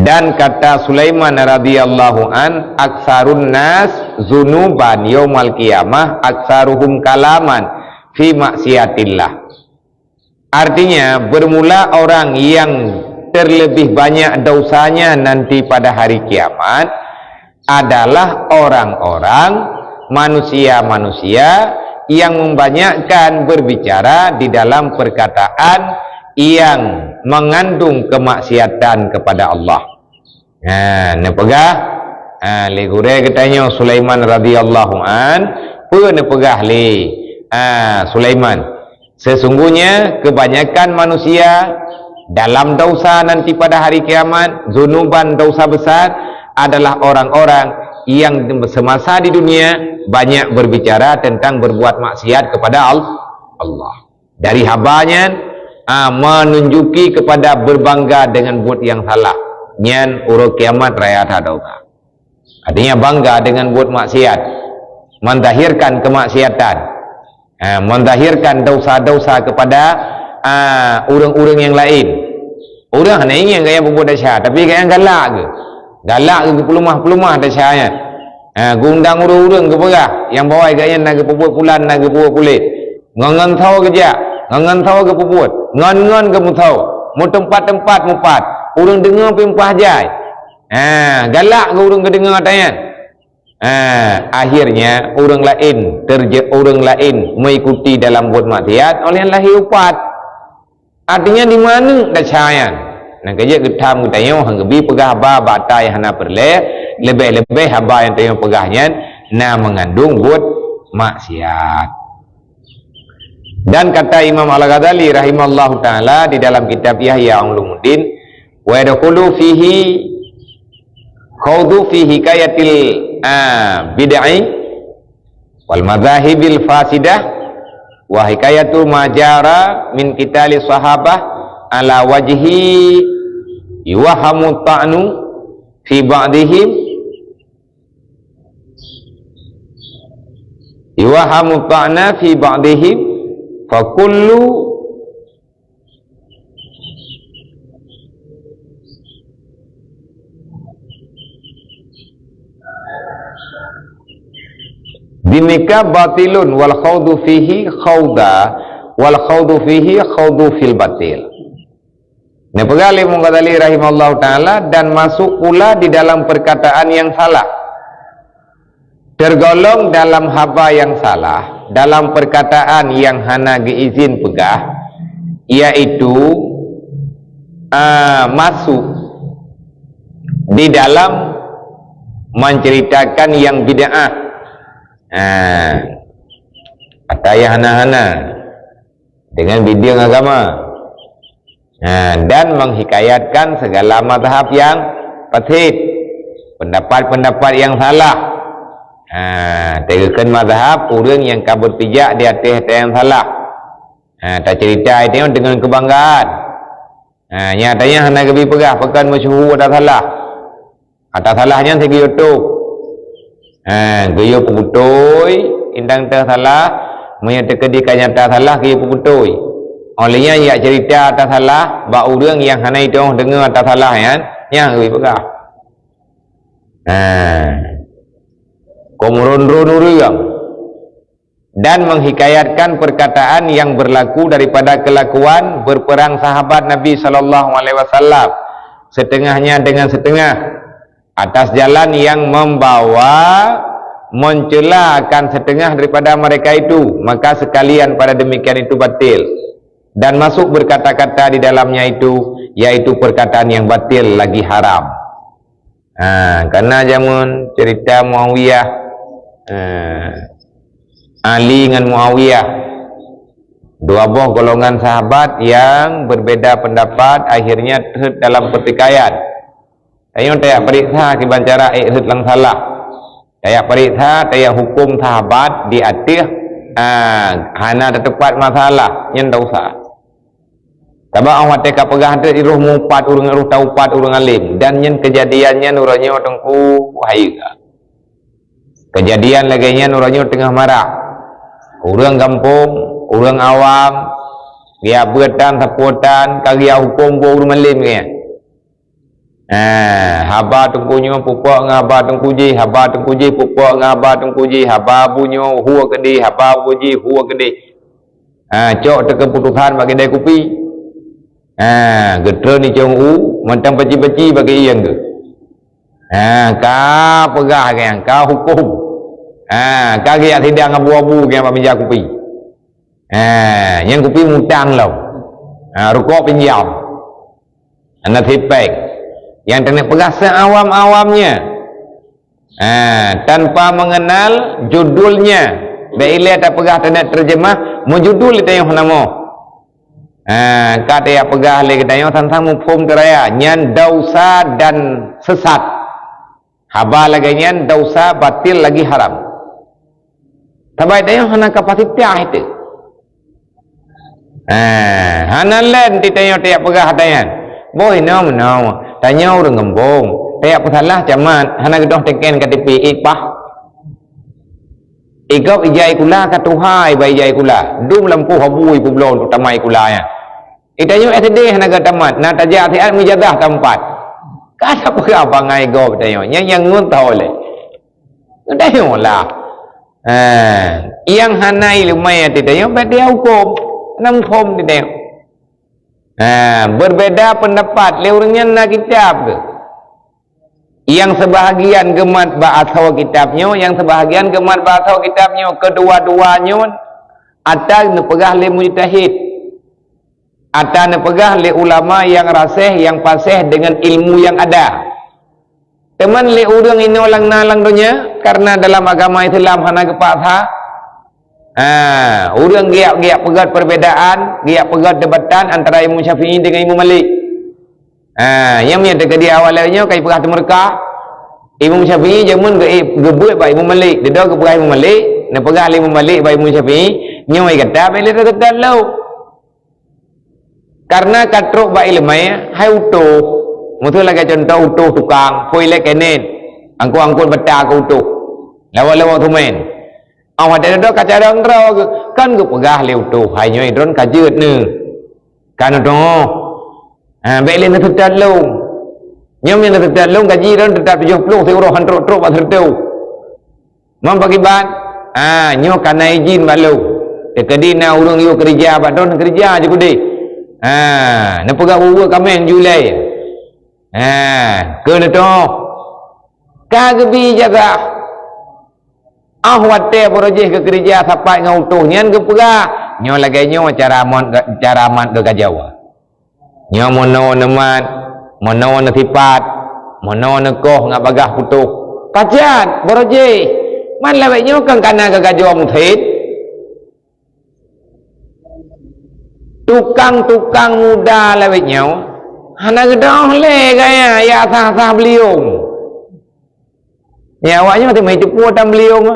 dan kata Sulaiman radhiyallahu an aksarun nas zunuban yaumal qiyamah aksaruhum kalaman fi maksiatillah. Artinya bermula orang yang terlebih banyak dosanya nanti pada hari kiamat adalah orang-orang manusia-manusia yang membanyakkan berbicara di dalam perkataan yang mengandung kemaksiatan kepada Allah. Ne pegah le gure katanya Sulaiman radhiyallahu an pun ne pegah le Sulaiman, sesungguhnya kebanyakan manusia dalam dosa nanti pada hari kiamat, zunuban dosa besar adalah orang-orang yang semasa di dunia banyak berbicara tentang berbuat maksiat kepada Allah. Dari habanya menunjuki kepada berbangga dengan buat yang salah. Nyan urut kiamat raya dosa. Artinya bangga dengan buat maksiat, mendahirkan kemaksiatan, mendahirkan dosa-dosa kepada orang-orang yang lain. Orang hanya ingin gaya berbuat dahsyat, tapi gaya galak ke? Galak ke pelumah-pelumah dahsyatnya. Gundang orang-orang ke pegah yang bawa gaya nak ke berbuat pulan, nak ke berbuat kulit. Ngan tahu kerja, ngan tahu ke berbuat, ngan ke mu tahu. Mu tempat-tempat mupat. Orang dengar pimpah jai. Galak ke orang ke dengar tanya. Akhirnya orang lain mengikuti dalam buat maksiat oleh lahir upat. Artinya di mana dahsyat? Nak kerja getam katanya hang gebi pegah ba batai hana perle lebih-lebih haba yang tanya pegahnya mengandung buat maksiat. Dan kata Imam Al-Ghazali rahimallahu taala di dalam kitab Ihya Ulumuddin, wa yadkhulu fihi khawdu fi hikayatil bid'ah wal madzahibil fasidah wa hikayatu majara min qitali sahabah ala wajhi yuwahamu ta'nu fi ba'dihim yuwahamu ta'na fi ba'dihim fa kullu dinika batilun wal khawdu fihi khawda wal khawdu fihi khawdu fil batil. Ini pegali Mughazali rahimahullah ta'ala, dan masuk pula di dalam perkataan yang salah, tergolong dalam haba yang salah, dalam perkataan yang hana geizin pegah, yaitu masuk di dalam menceritakan yang bid'ah, atau yang hana-hana dengan bidang agama, dan menghikayatkan segala mazhab yang fasid, pendapat-pendapat yang salah. Tegakan mazhab orang yang kabur pijak di atas yang salah. Tak cerita itu dengan kebanggaan. Nyatanya hanya kebi pegah pekan masyhur ada salah. Atas salahnya segi YouTube. Gaya pemutoi indang tak salah, menyatakan nyata salah gaya pemutoi. Olehnya ia cerita atas salah, bak orang yang hanya itu dengar atas salah yang kebi pegah. Komurun-run orang, dan menghikayatkan perkataan yang berlaku daripada kelakuan berperang sahabat Nabi SAW, setengahnya dengan setengah, atas jalan yang membawa mencela akan setengah daripada mereka itu, maka sekalian pada demikian itu batil, dan masuk berkata-kata di dalamnya itu, yaitu perkataan yang batil lagi haram. Karena zaman cerita Muawiyah, Ali dengan Muawiyah, dua buah golongan sahabat yang berbeda pendapat, akhirnya dalam pertikaian. Ayo tayak periksa kibancara lang salah. Tayak periksa, tayak hukum sahabat di atas hana tepat masalah yang tak usah. Sebab awak teka pegah ada di roh mumpat urang roh taupat urang alim, dan yang kejadiannya nuranya tengku wahai. Kejadian laginya nuranya tengah marah. Urang kampung, urang awam, dia berdan taputan, kaya hukum bo urang alim ke. Haba tengkunya pupuk ngaba tengkuji, haba tengkuji pupuk ngaba tengkuji, haba bunyo huwa kedi, haba buji huwa kedi. Cok teka putusan bagi kedai kopi. Getra ni cong macam peci-peci bagi iang ke. Ka pegah ke yang ka hukum. Ka dia tidak ngabu-abu ke yang pinjam kopi. Yang kopi mutang lau. Rukuk pinjam. Anak tipek. yang kena pegah seawam-awamnya, tanpa mengenal judulnya. Bila tak pegah tak terjemah mujudul itu yang nama. Kata yang pegah lagi kita yang tentang mufhum teraya nyan dausa dan sesat. Haba lagi nyan dausa batil lagi haram. Tapi itu yang hana kapasitas itu. Hana lain kita yang tiap pegah tayan. Boy no. Tanya orang ngembong. Tiap salah jaman hana gedoh teken katipi ikpah. Ikau ijai kula katuhai bai ijai kula. Dum lampu habui publon utamai kulanya. Itanyo SD hana gatamat na tajak tiat mijadah tempat. Kata pegah bangai go tayo. Yang nguntau le. Tayo lah. Yang hanai lumai tayo dia hukum. Nam hukum tayo. Berbeda pendapat leurnya na kitab ke. Yang sebahagian gemat bahasa kitabnya, yang sebahagian gemat bahasa kitabnya, kedua-duanya ada nepegah le mujtahid, ada nepegah le ulama yang rasih, yang fasih dengan ilmu yang ada. Teman le urang ini orang nalang dunia karena dalam agama Islam hana kepatha. Urang giak pegat perbedaan, giak pegat debatan antara Imam Syafi'i dengan Imam Malik. Yang punya dekat dia awalnya kai pegah mereka Imam Syafi'i jamun gebuat baik Imam Malik dia ke pegah Imam Malik nak pegah Imam Malik baik Imam Syafi'i nyoi kata bila dekat lau karena katruk baik ilmai hai utuh mutul lagi contoh utuh tukang poi le kenen angkut beta ke utuh lawa-lawa tumen awak ada kaca dang kan ke pegah le utuh hai nyoi dron kajeut ne kan doh Baik lain tetap long. Nyom yang tetap long gaji dan tetap 70 euro hantruk truk buat terteu. Mam bagi ban. Nyo kana izin balu. Dekadina urang yo kerja badon kerja je gede. Na pegah uwa kamen Julai. Kena to. Kagbi jaga. Wate projek ke kerja sampai ngautuh nyan ke pegah. Nyo lagi nyo cara man ke Jawa. Nyo mono neman, mono netipat, mono nekoh ngak bagah putuh. Kajian, boroje. Man lewat nyo kan kana gagajo muthid. Tukang-tukang muda lewat nyo. Hana gedoh le gaya ya sah-sah beliung. Ya awaknya mati mai cepu tam beliung.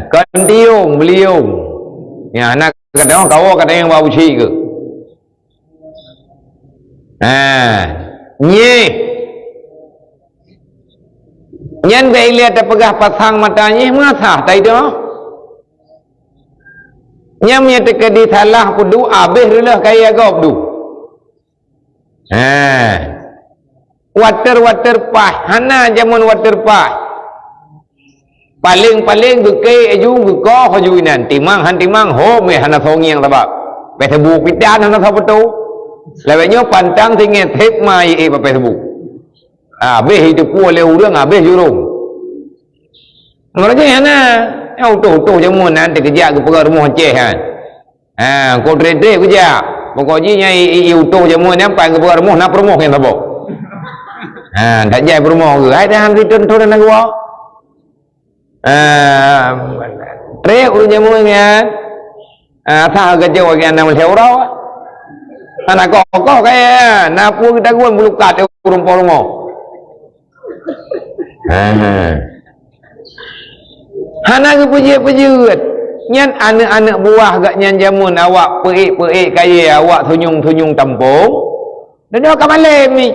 Kantiung beliung. Ya anak kadang kau kadang yang bau cik ke. Nyan bai lihat pegah pasang matanya masa tai dah. Nyam nya tekadi salah pudu habis dah kaya gop du. Water pah hana jamun water pah. Paling geke aju geko haju nan timang ho me hana songiang tabak pe tebu pitan hana sa betu lewatnya pantang singet hek mai pe tebu be hidup le urang be jurung ngaraje hana auto jamun nan te kerja ke pegar rumah ceh kan ko drede kerja pokoknya auto jamun nan pan ke pegar rumah na promoh yang tabak tak jai promoh ke ai dah return tu dan gua tre urunya muanya tha ga jawa ga nam theo đó ana ko kaya na pu kita gua mulukat urung polmo hana ge pejut nyan anak buah gak nyan jamun awak peik kaya awak thunyung tampung dan ka malem ni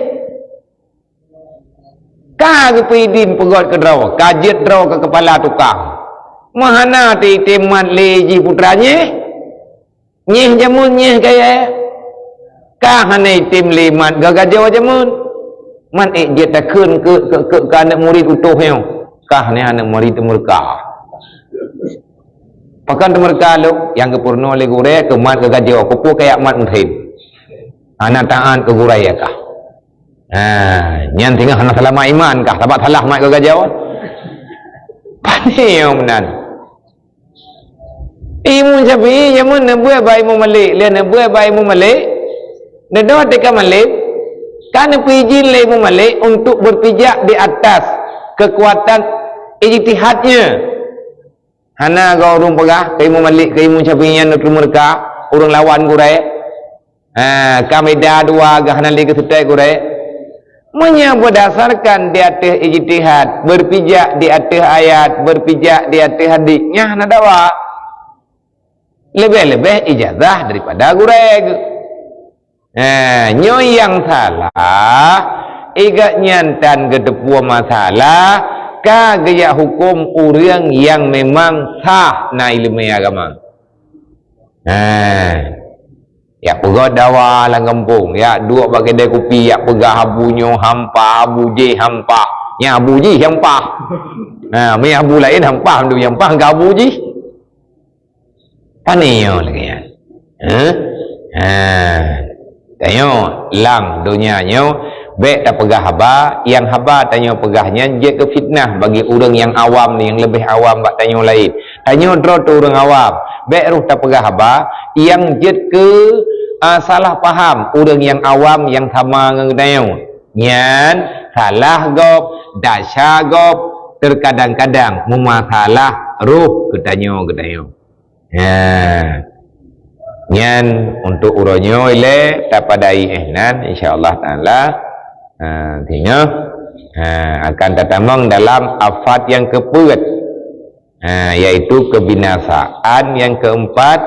Kagpidin pegot ke draw, kajet draw ke kepala tukang. Mahana ti teman leji putranya. Nyeh jamun nyeh kaya. Kahane tim limat gagajaw jamun. Man dia tak kun ke anak murid utuh yang. Kahane anak murid mereka. Pakan mereka lu yang kepurno le gure ke mat gagajaw kupu kaya mat muthid. Anak taan ke guraya kah. Nyan tinggal hana salah mak iman kah tabat salah mak gagajaw pani yang menan Imam Syafi'i jamun nebuat baik Imam Malik le nebuat baik Imam Malik Nedoh teka malik, kan pijin lebu malik untuk berpijak di atas kekuatan ijtihadnya. Hana kau urung pegah, kaimu malik, kaimu capinya nak mereka, urung lawan kurai. Kami dah dua gah hana lagi setai kurai. Menya berdasarkan di atas ijtihad, berpijak di atas ayat, berpijak di atas hadisnya hana dawa. Lebih-lebih ijazah daripada kurai. Nyo yang salah, igat nyantan gedepua masalah. Gaya hukum orang yang memang sah na ilmu agama. Ya pegah dawa lang kampung, ya dua bagi kedai kopi, ya pegah abunyo hampa, abu je hampa. Ya abu je hampa. Me abu lain hampa, ndu hampa ke abu je. Panio lagi ya. Tanyo lang dunia nyo baik tak pegah haba, yang haba tanya pegahnya je ke fitnah bagi orang yang awam ni, yang lebih awam bak tanya lain. Tanya draw tu orang awam, baik ruh tak pegah haba, yang je ke salah faham orang yang awam yang sama dengan tanya. Nyan salah gop, dasya gop, terkadang-kadang memasalah ruh ke tanya. Nyan untuk uronyo ile tapadai ihnan insyaallah taala. Artinya akan tertamang dalam afat yang keempat, yaitu kebinasaan. Yang keempat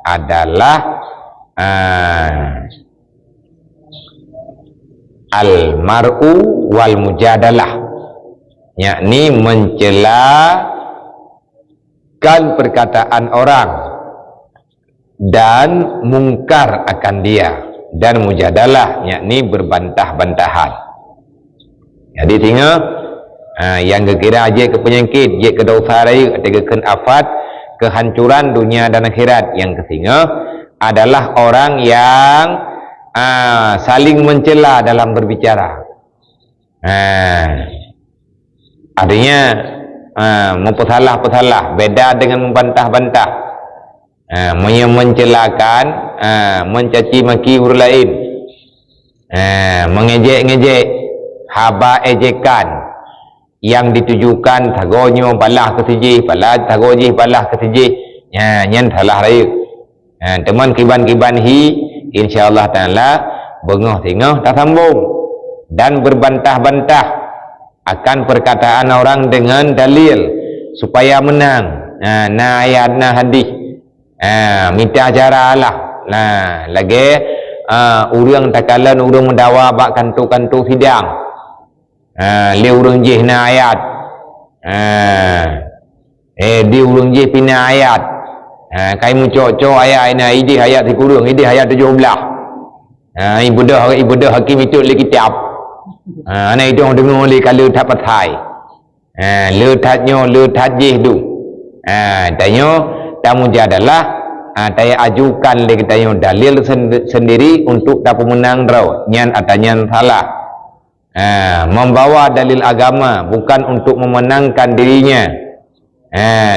adalah al-mar'u wal mujadalah, yakni mencelakan perkataan orang dan mungkar akan dia, dan mujadalah yakni berbantah-bantahan. Jadi tengok yang kira je ke penyakit, je ke dosa raya, kekan afat, kehancuran dunia dan akhirat. Yang ketiga adalah orang yang saling mencela dalam berbicara. Artinya mempersalah-persalah, beda dengan membantah-bantah. Mencelakan, mencaci maki orang lain, mengejek-ngejek, haba ejekan yang ditujukan tagonyo balah ke siji, balah tagoji balah ke siji, nyan salah raya. Teman kiban-kiban hi insyaallah taala bengah tengah tak sambung dan berbantah-bantah akan perkataan orang dengan dalil supaya menang. Na ayat na hadis. Minta acara lah. Lagi orang takalan orang mendawa bak kantu-kantu sidang. Li orang jih na ayat. Di orang jih pina ayat. Kai muncok-cok ayat ina idi ayat 10, idi ayat 17. Ibadah hakim itu li kitab. Ana itu dengar li kalau tak patai. Le tatnyo le tajih tu. Tanyo tamu jadalah saya ajukan lagi tanya dalil sendiri untuk tak pemenang draw. Nyan atau nyan salah. Membawa dalil agama bukan untuk memenangkan dirinya,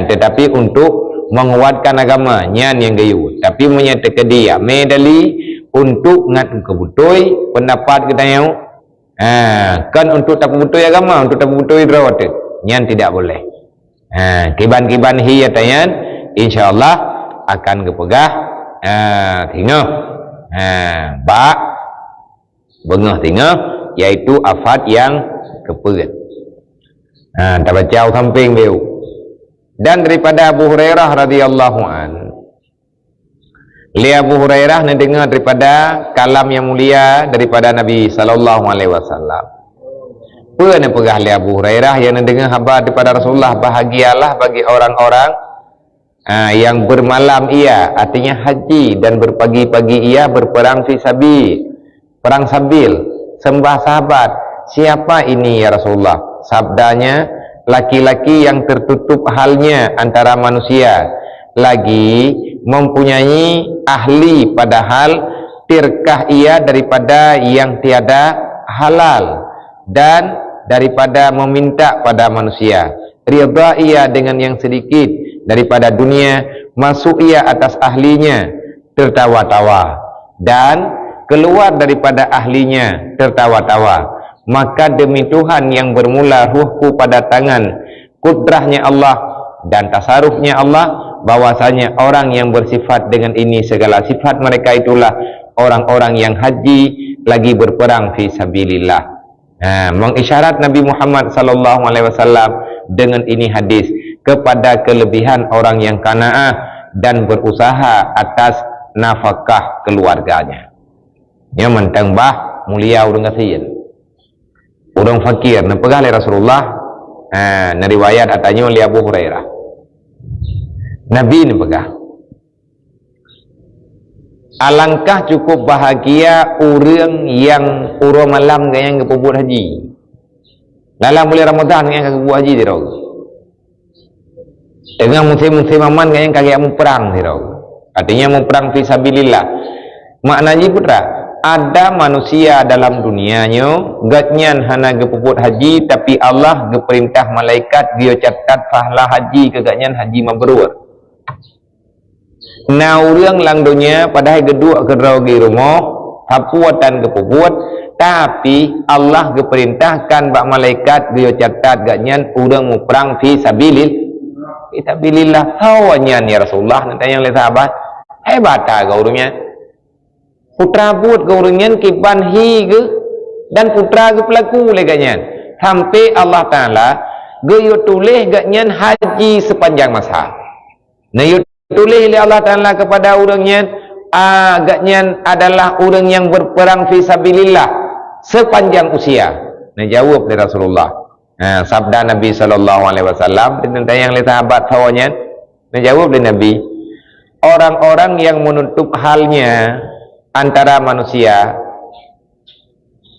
tetapi untuk menguatkan agama. Nyan yang gayu. Tapi menyatakan dia medali untuk ngat kebutoi pendapat kita yang kan untuk tak kebutoi agama, untuk tak kebutoi draw tu. Nyan tidak boleh. Kiban-kiban hi tanya. InsyaAllah akan kepegah tengah bak bengah tengah, iaitu afat yang kepegat. Tak baca samping beliau. Dan daripada Abu Hurairah radhiyallahu an, Abu Hurairah mendengar daripada kalam yang mulia daripada Nabi sallallahu alaihi wasallam. Pernah pegah Abu Hurairah yang mendengar khabar daripada Rasulullah, bahagialah bagi orang-orang yang bermalam ia, artinya haji, dan berpagi-pagi ia berperang fisabi, perang sabil, sembah sahabat. Siapa ini ya Rasulullah? Sabdanya, laki-laki yang tertutup halnya antara manusia, lagi mempunyai ahli, padahal tirkah ia daripada yang tiada halal dan daripada meminta pada manusia. Ridha ia dengan yang sedikit daripada dunia, masuk ia atas ahlinya tertawa-tawa, dan keluar daripada ahlinya tertawa-tawa, maka demi Tuhan yang bermula ruhku pada tangan kudrahnya Allah dan tasarufnya Allah, bahwasanya orang yang bersifat dengan ini segala sifat mereka itulah orang-orang yang haji lagi berperang fi sabilillah. Mengisyarat Nabi Muhammad sallallahu alaihi wasallam dengan ini hadis kepada kelebihan orang yang qanaah dan berusaha atas nafkah keluarganya. Nya mentang bah mulia urang kasian. Urang fakir na pegah oleh Rasulullah. Na riwayat atanya oleh Abu Hurairah. Nabi ni pegah. Alangkah cukup bahagia orang yang urang malam yang kepuput haji. Dalam bulan Ramadan yang kepuput haji dia tahu. Dengan musim-musim aman yang kagak mau perang dia tahu. Artinya mau perang fi sabilillah. Maknanya putra, ada manusia dalam dunianya gatnyan hana gepuput haji, tapi Allah geperintah malaikat dia catat pahala haji ke gatnyan haji mabrur. Nah urang lang dunia padahal gedua kerau di rumah hapuatan gepuput, tapi Allah geperintahkan bak malaikat dia catat gatnyan urang mau perang fi sabilillah. Hawanyan ya Rasulullah, nanti yang oleh sahabat, hebat ke urangnya. Putra buat ke urangnya kiban hi ke dan putra ke pelaku leganya sampai Allah Ta'ala gayo tulis gatnya haji sepanjang masa. Nah yo tulis oleh Allah Ta'ala kepada urangnya gatnya adalah orang yang berperang fi sabilillah sepanjang usia. Nah jawab dari Rasulullah. Sabda Nabi sallallahu alaihi wasallam tentang yang oleh sahabat hawanya. Nah jawab dari Nabi, orang-orang yang menutup halnya antara manusia,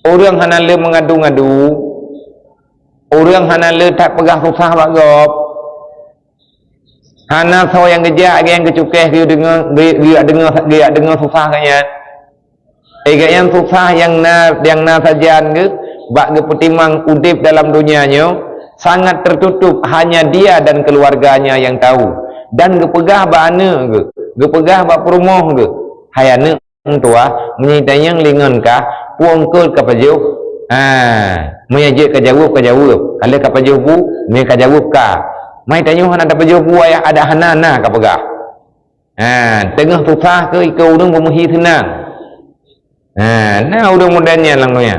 orang hana le mengadu-ngadu, orang hana le tak pegah susah bagop, hana so yang gejak yang kecukeh dia dengar susah kanya, yang susah yang na sajian ke bak ke petimang udip dalam dunianya sangat tertutup, hanya dia dan keluarganya yang tahu, dan gepegah ba ane ke gepegah ba perumoh ke hayane tua menyitanya lingan kah puangkul kapajau menyajik kejawab kalau kapajau bu me kejawab ka mai tanya hana ada pajau bu ya ada hana kapagah tengah susah ke ikau urang pemuhi senang nah urang modalnya langnya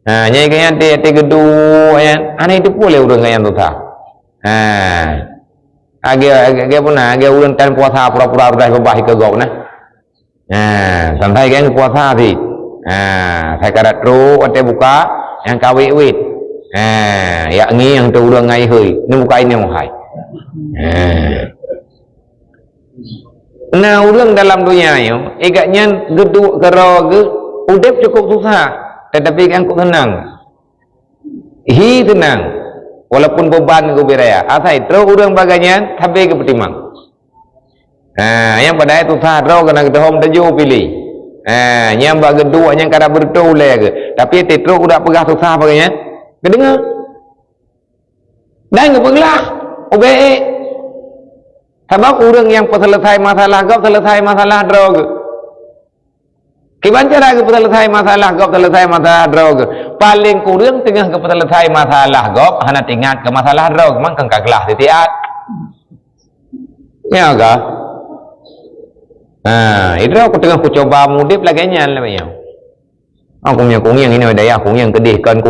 nyai kaya te gedu ya ana itu boleh urang yang susah age puna age urang tan puasa pura-pura udah babah ke gau nah sampai kan puasa sih. Saya karat terus ada buka yang kawin wit. Ya ni yang tu udah ngai hui. Ni buka ini muhai. Nah orang dalam dunia ni, agaknya geduk kerau ke, udap cukup susah, tetapi kan kok tenang. Hi tenang, walaupun beban ke beraya. Asai terus orang bagainya, tapi ke petimang. Yang pada itu sadar kena kita hom tajuk pilih. Yang bagi dua yang kada bertau lagi. Tapi tetro udah pegah susah bagainya. Kedengar. Dan kepegelah. Obey. Sebab orang yang selesai masalah kau selesai masalah drog. Kiban cara ke selesai masalah kau selesai masalah drog. Paling kurang tengah ke selesai masalah kau hana tinggal ke masalah drog. Mang kengkaglah setiap. Ya kah? Itu aku tengah aku coba mudip laganya namanya. Aku punya yang ini daya, yang kedihkan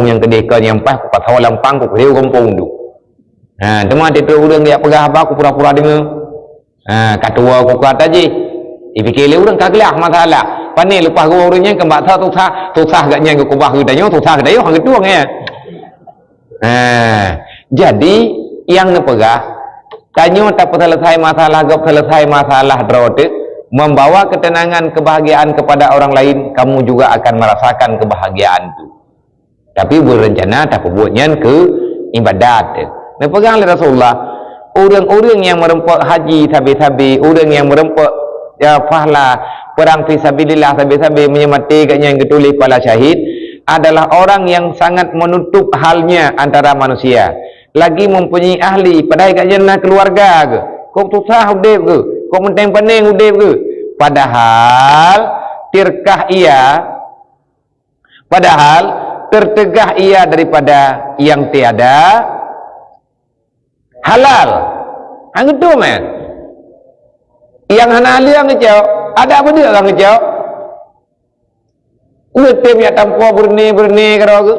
yang pas aku patau lampang aku riu kampung tu. Cuma itu urang dia pegah apa aku pura-pura dengar. Katua aku kata je. Dipikir urang kaglah masalah. Pani lepas aku urangnya ke mbak susah gaknya ke kubah gedanya, susah gedaya hang ketua ya. Jadi yang ngepegah tanya tak selesai masalah gap selesai masalah drode membawa ketenangan, kebahagiaan kepada orang lain, kamu juga akan merasakan kebahagiaan itu. Tapi berencana tak buatnya ke ibadat. Nah, pegang oleh Rasulullah, orang-orang yang merempak haji sabi-sabi, orang yang merempak pahala perang fi sabilillah sabi-sabi menyemati yang ditulis para syahid adalah orang yang sangat menutup halnya antara manusia. Lagi mempunyai ahli, padahal kajana keluarga ke, kok susah udip ke, kok menteng pening udip ke. Padahal tirkah ia, padahal tertegah ia daripada yang tiada halal. Hang itu men. Yang halal yang ngejau, ada apa dia orang ngejau? Ngetem ya tampo berni karo ke.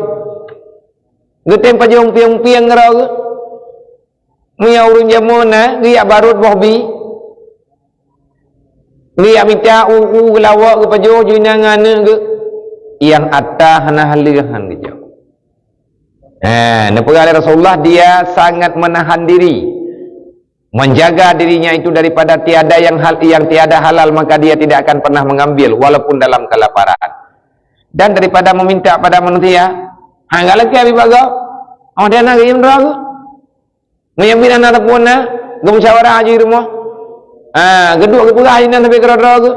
Ngetem pajong piang karo ke. Muya urun jamona, dia barut bohbi. Dia minta gelawak ke pajo junangan ke. Yang atta hana halihan ngejau. Nepegala Rasulullah dia sangat menahan diri, menjaga dirinya itu daripada tiada yang tiada halal, maka dia tidak akan pernah mengambil walaupun dalam kelaparan. Dan daripada meminta pada manusia, hangga lagi abi baga, oh dia nak yang ragu, mengambil anak pun na, musyawarah aja rumah, kedua kepegah ini sampai kerja ragu,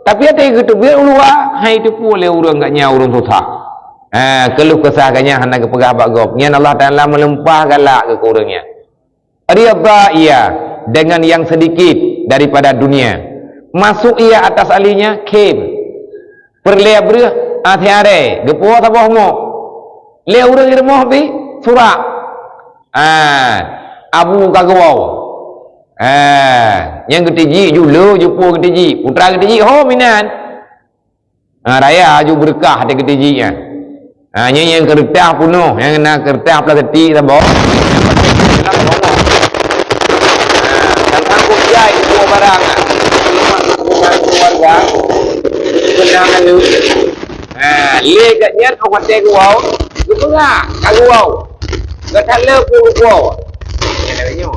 tapi ada yang kedua biar ulua, hai itu boleh urang gak nyaurung susah, keluh kesahkannya hendak kepegah bagop, nyan Allah Taala melempah galak ke kurangnya, riyadha ia dengan yang sedikit daripada dunia, masuk ia atas alinya kem, perlea berah. Tiare, gepo taboh mo. Le urang irmoh bi surak. Abu kagawau. Yang ketiji julu jupo ketiji, putra ketiji ho minan. Raya aju berkah de ketijinya. Yang kertah punuh, yang nak kertah plastik taboh. Dan aku jai dua barang. Keluarga. Kenangan lu. Le kat niat orang kata gua, gua enggak, gua. Gak thala pun gua. Yang namanya.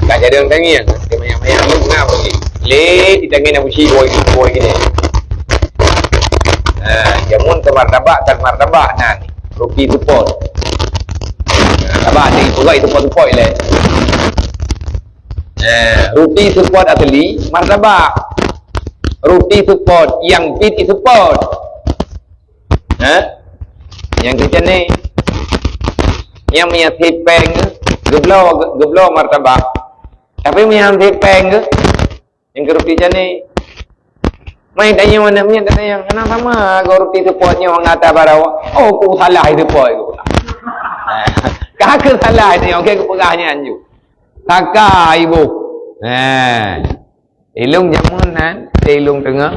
Gak jadi orang tangian, dia banyak-banyak lu ngapa ni. Le di tangan nak usi boy gini. Jamun ke martabak dan martabak nan. Rupi support. Abah ni pula itu support le. Rupi support asli martabak. Rupi support yang pit support. Yang kita ni yang punya tipeng geblo martabak, tapi punya tipeng yang kerupi ni main tanya mana punya tanya yang kenapa sama kerupi supportnya orang kata barawa, oh aku salah itu boy kakak salah itu okey aku pegahnya anju kakak ibu ilung jamunan ilung tengah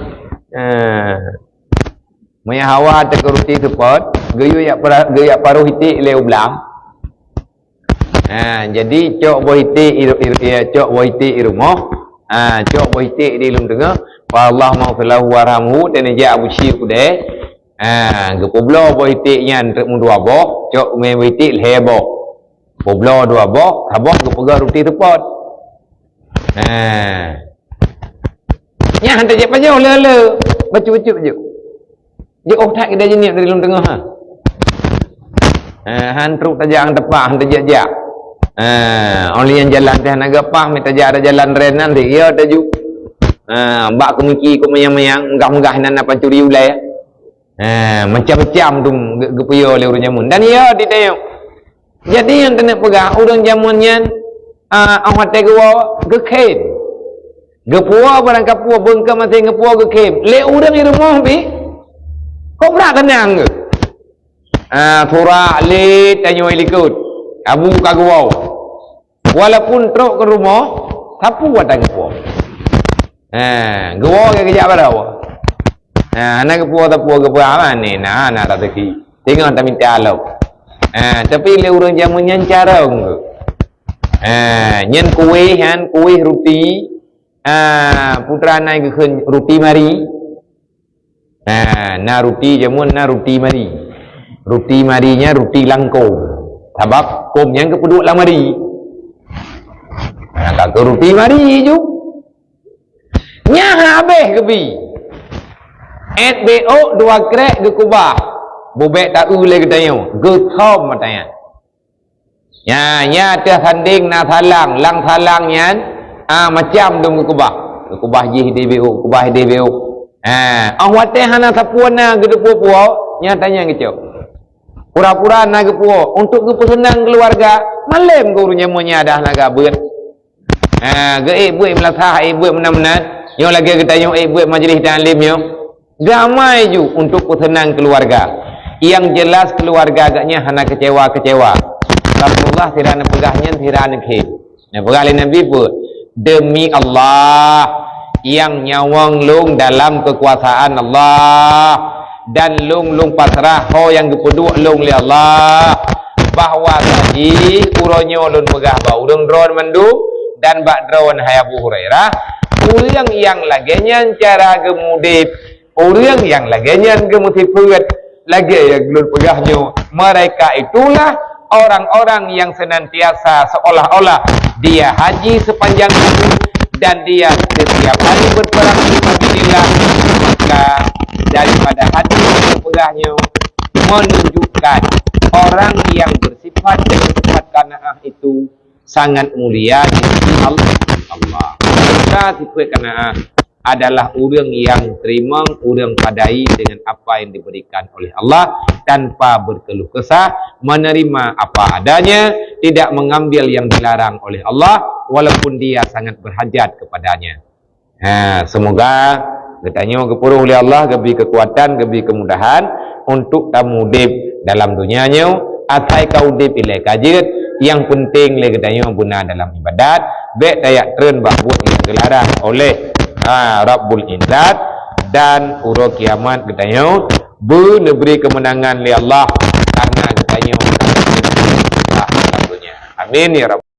Maya hawa te keruti support, geyu ya paruh hiti le ublam. Jadi cok bohiti cok bohiti irumoh, cok bohiti di lum tengah. Wa Allah maghfirlahu warhamhu dan ja Abu Syir kude. Gepoblo bohiti nya entre mu dua boh, cok me bohiti lebo. Poblo dua boh, haboh gepega ruti support. Nya hantar je panjang le. Bacu. Dia tak kita jenis dari dalam tengah hantruk tajak ang tepak hantar jajak oleh yang jalan teh naga pah minta ada jalan ren nanti ya taju mbak kemiki ko mayang-mayang megah-megah nan apa curi ulai macam-macam tu gepuyo oleh urang jamun dan ya di tayong jadi yang kena pegah urang jamunnya awak tegawa gekhen gepuwa barang kapua bengka masih gepuwa gekhem le urang di rumah bi kau pernah kenang ke? Surah le tanyo ilikut. Abu kagwau. Walaupun truk ke rumah, sapu watang kepo. Gua ke kerja berapa? Anak kepo tapu kepo aman ni, nah rezeki. Tengok tak minta alau. Tapi le urang jamun nyan cara ke. Nyan kuih roti. Putra naik ke roti mari. Na roti jamun na roti marinya roti langkau sebab kom yang kepeduk lang mari nak ke roti mari ju nya habis kebi SBO dua krek ke kubah bobek tak ule ke tayo ge thom matanya nya teh sanding na salang lang salang nyan macam dong ke kubah JDBO kubah DBO awak teh hana sapuana gedepu puau nyatanya gitu. Pura-pura na gepuo untuk kepesenang keluarga malem gurunya monyadah naga beut. Ge buat melasah buat menan-menan yo lagi kita yo buat majlis taklim yo. Gamai ju untuk persenang keluarga. Yang jelas keluarga agaknya hana kecewa-kecewa. Rasulullah tidak nak pegahnya, tidak nak khid. Nak pegah oleh Nabi pun. Demi Allah yang nyawang lung dalam kekuasaan Allah. Dan lung pasrah ho yang kepeduk lung li Allah. Bahawa tadi uronyo lun pegah bau urang drone mandu dan bak drone hai Abu Hurairah. Urang yang lagenya cara gemudip, urang yang lagenya gemutiput lagi yang lun pegahnya. Mereka itulah orang-orang yang senantiasa seolah-olah dia haji sepanjang hidup dan dia setiap hari berperang fisabilillah. Maka daripada hadis yang pegahnya menunjukkan orang yang bersifat dengan sifat qanaah itu sangat mulia di sisi Allah. Maka sifat qanaah adalah orang yang terima, orang padai dengan apa yang diberikan oleh Allah tanpa berkeluh kesah, menerima apa adanya, tidak mengambil yang dilarang oleh Allah walaupun dia sangat berhajat kepadanya. Semoga katanya kepuruh oleh Allah, gebi kekuatan, gebi kemudahan untuk kamu dip dalam dunianya, atai kau dip ilai kajit. Yang penting le katanya guna dalam ibadat, baik tayak tren buat yang dilarang oleh Rabbul Izzat, dan uro kiamat katanya beri kemenangan li Allah karena katanya amin ya Rabb.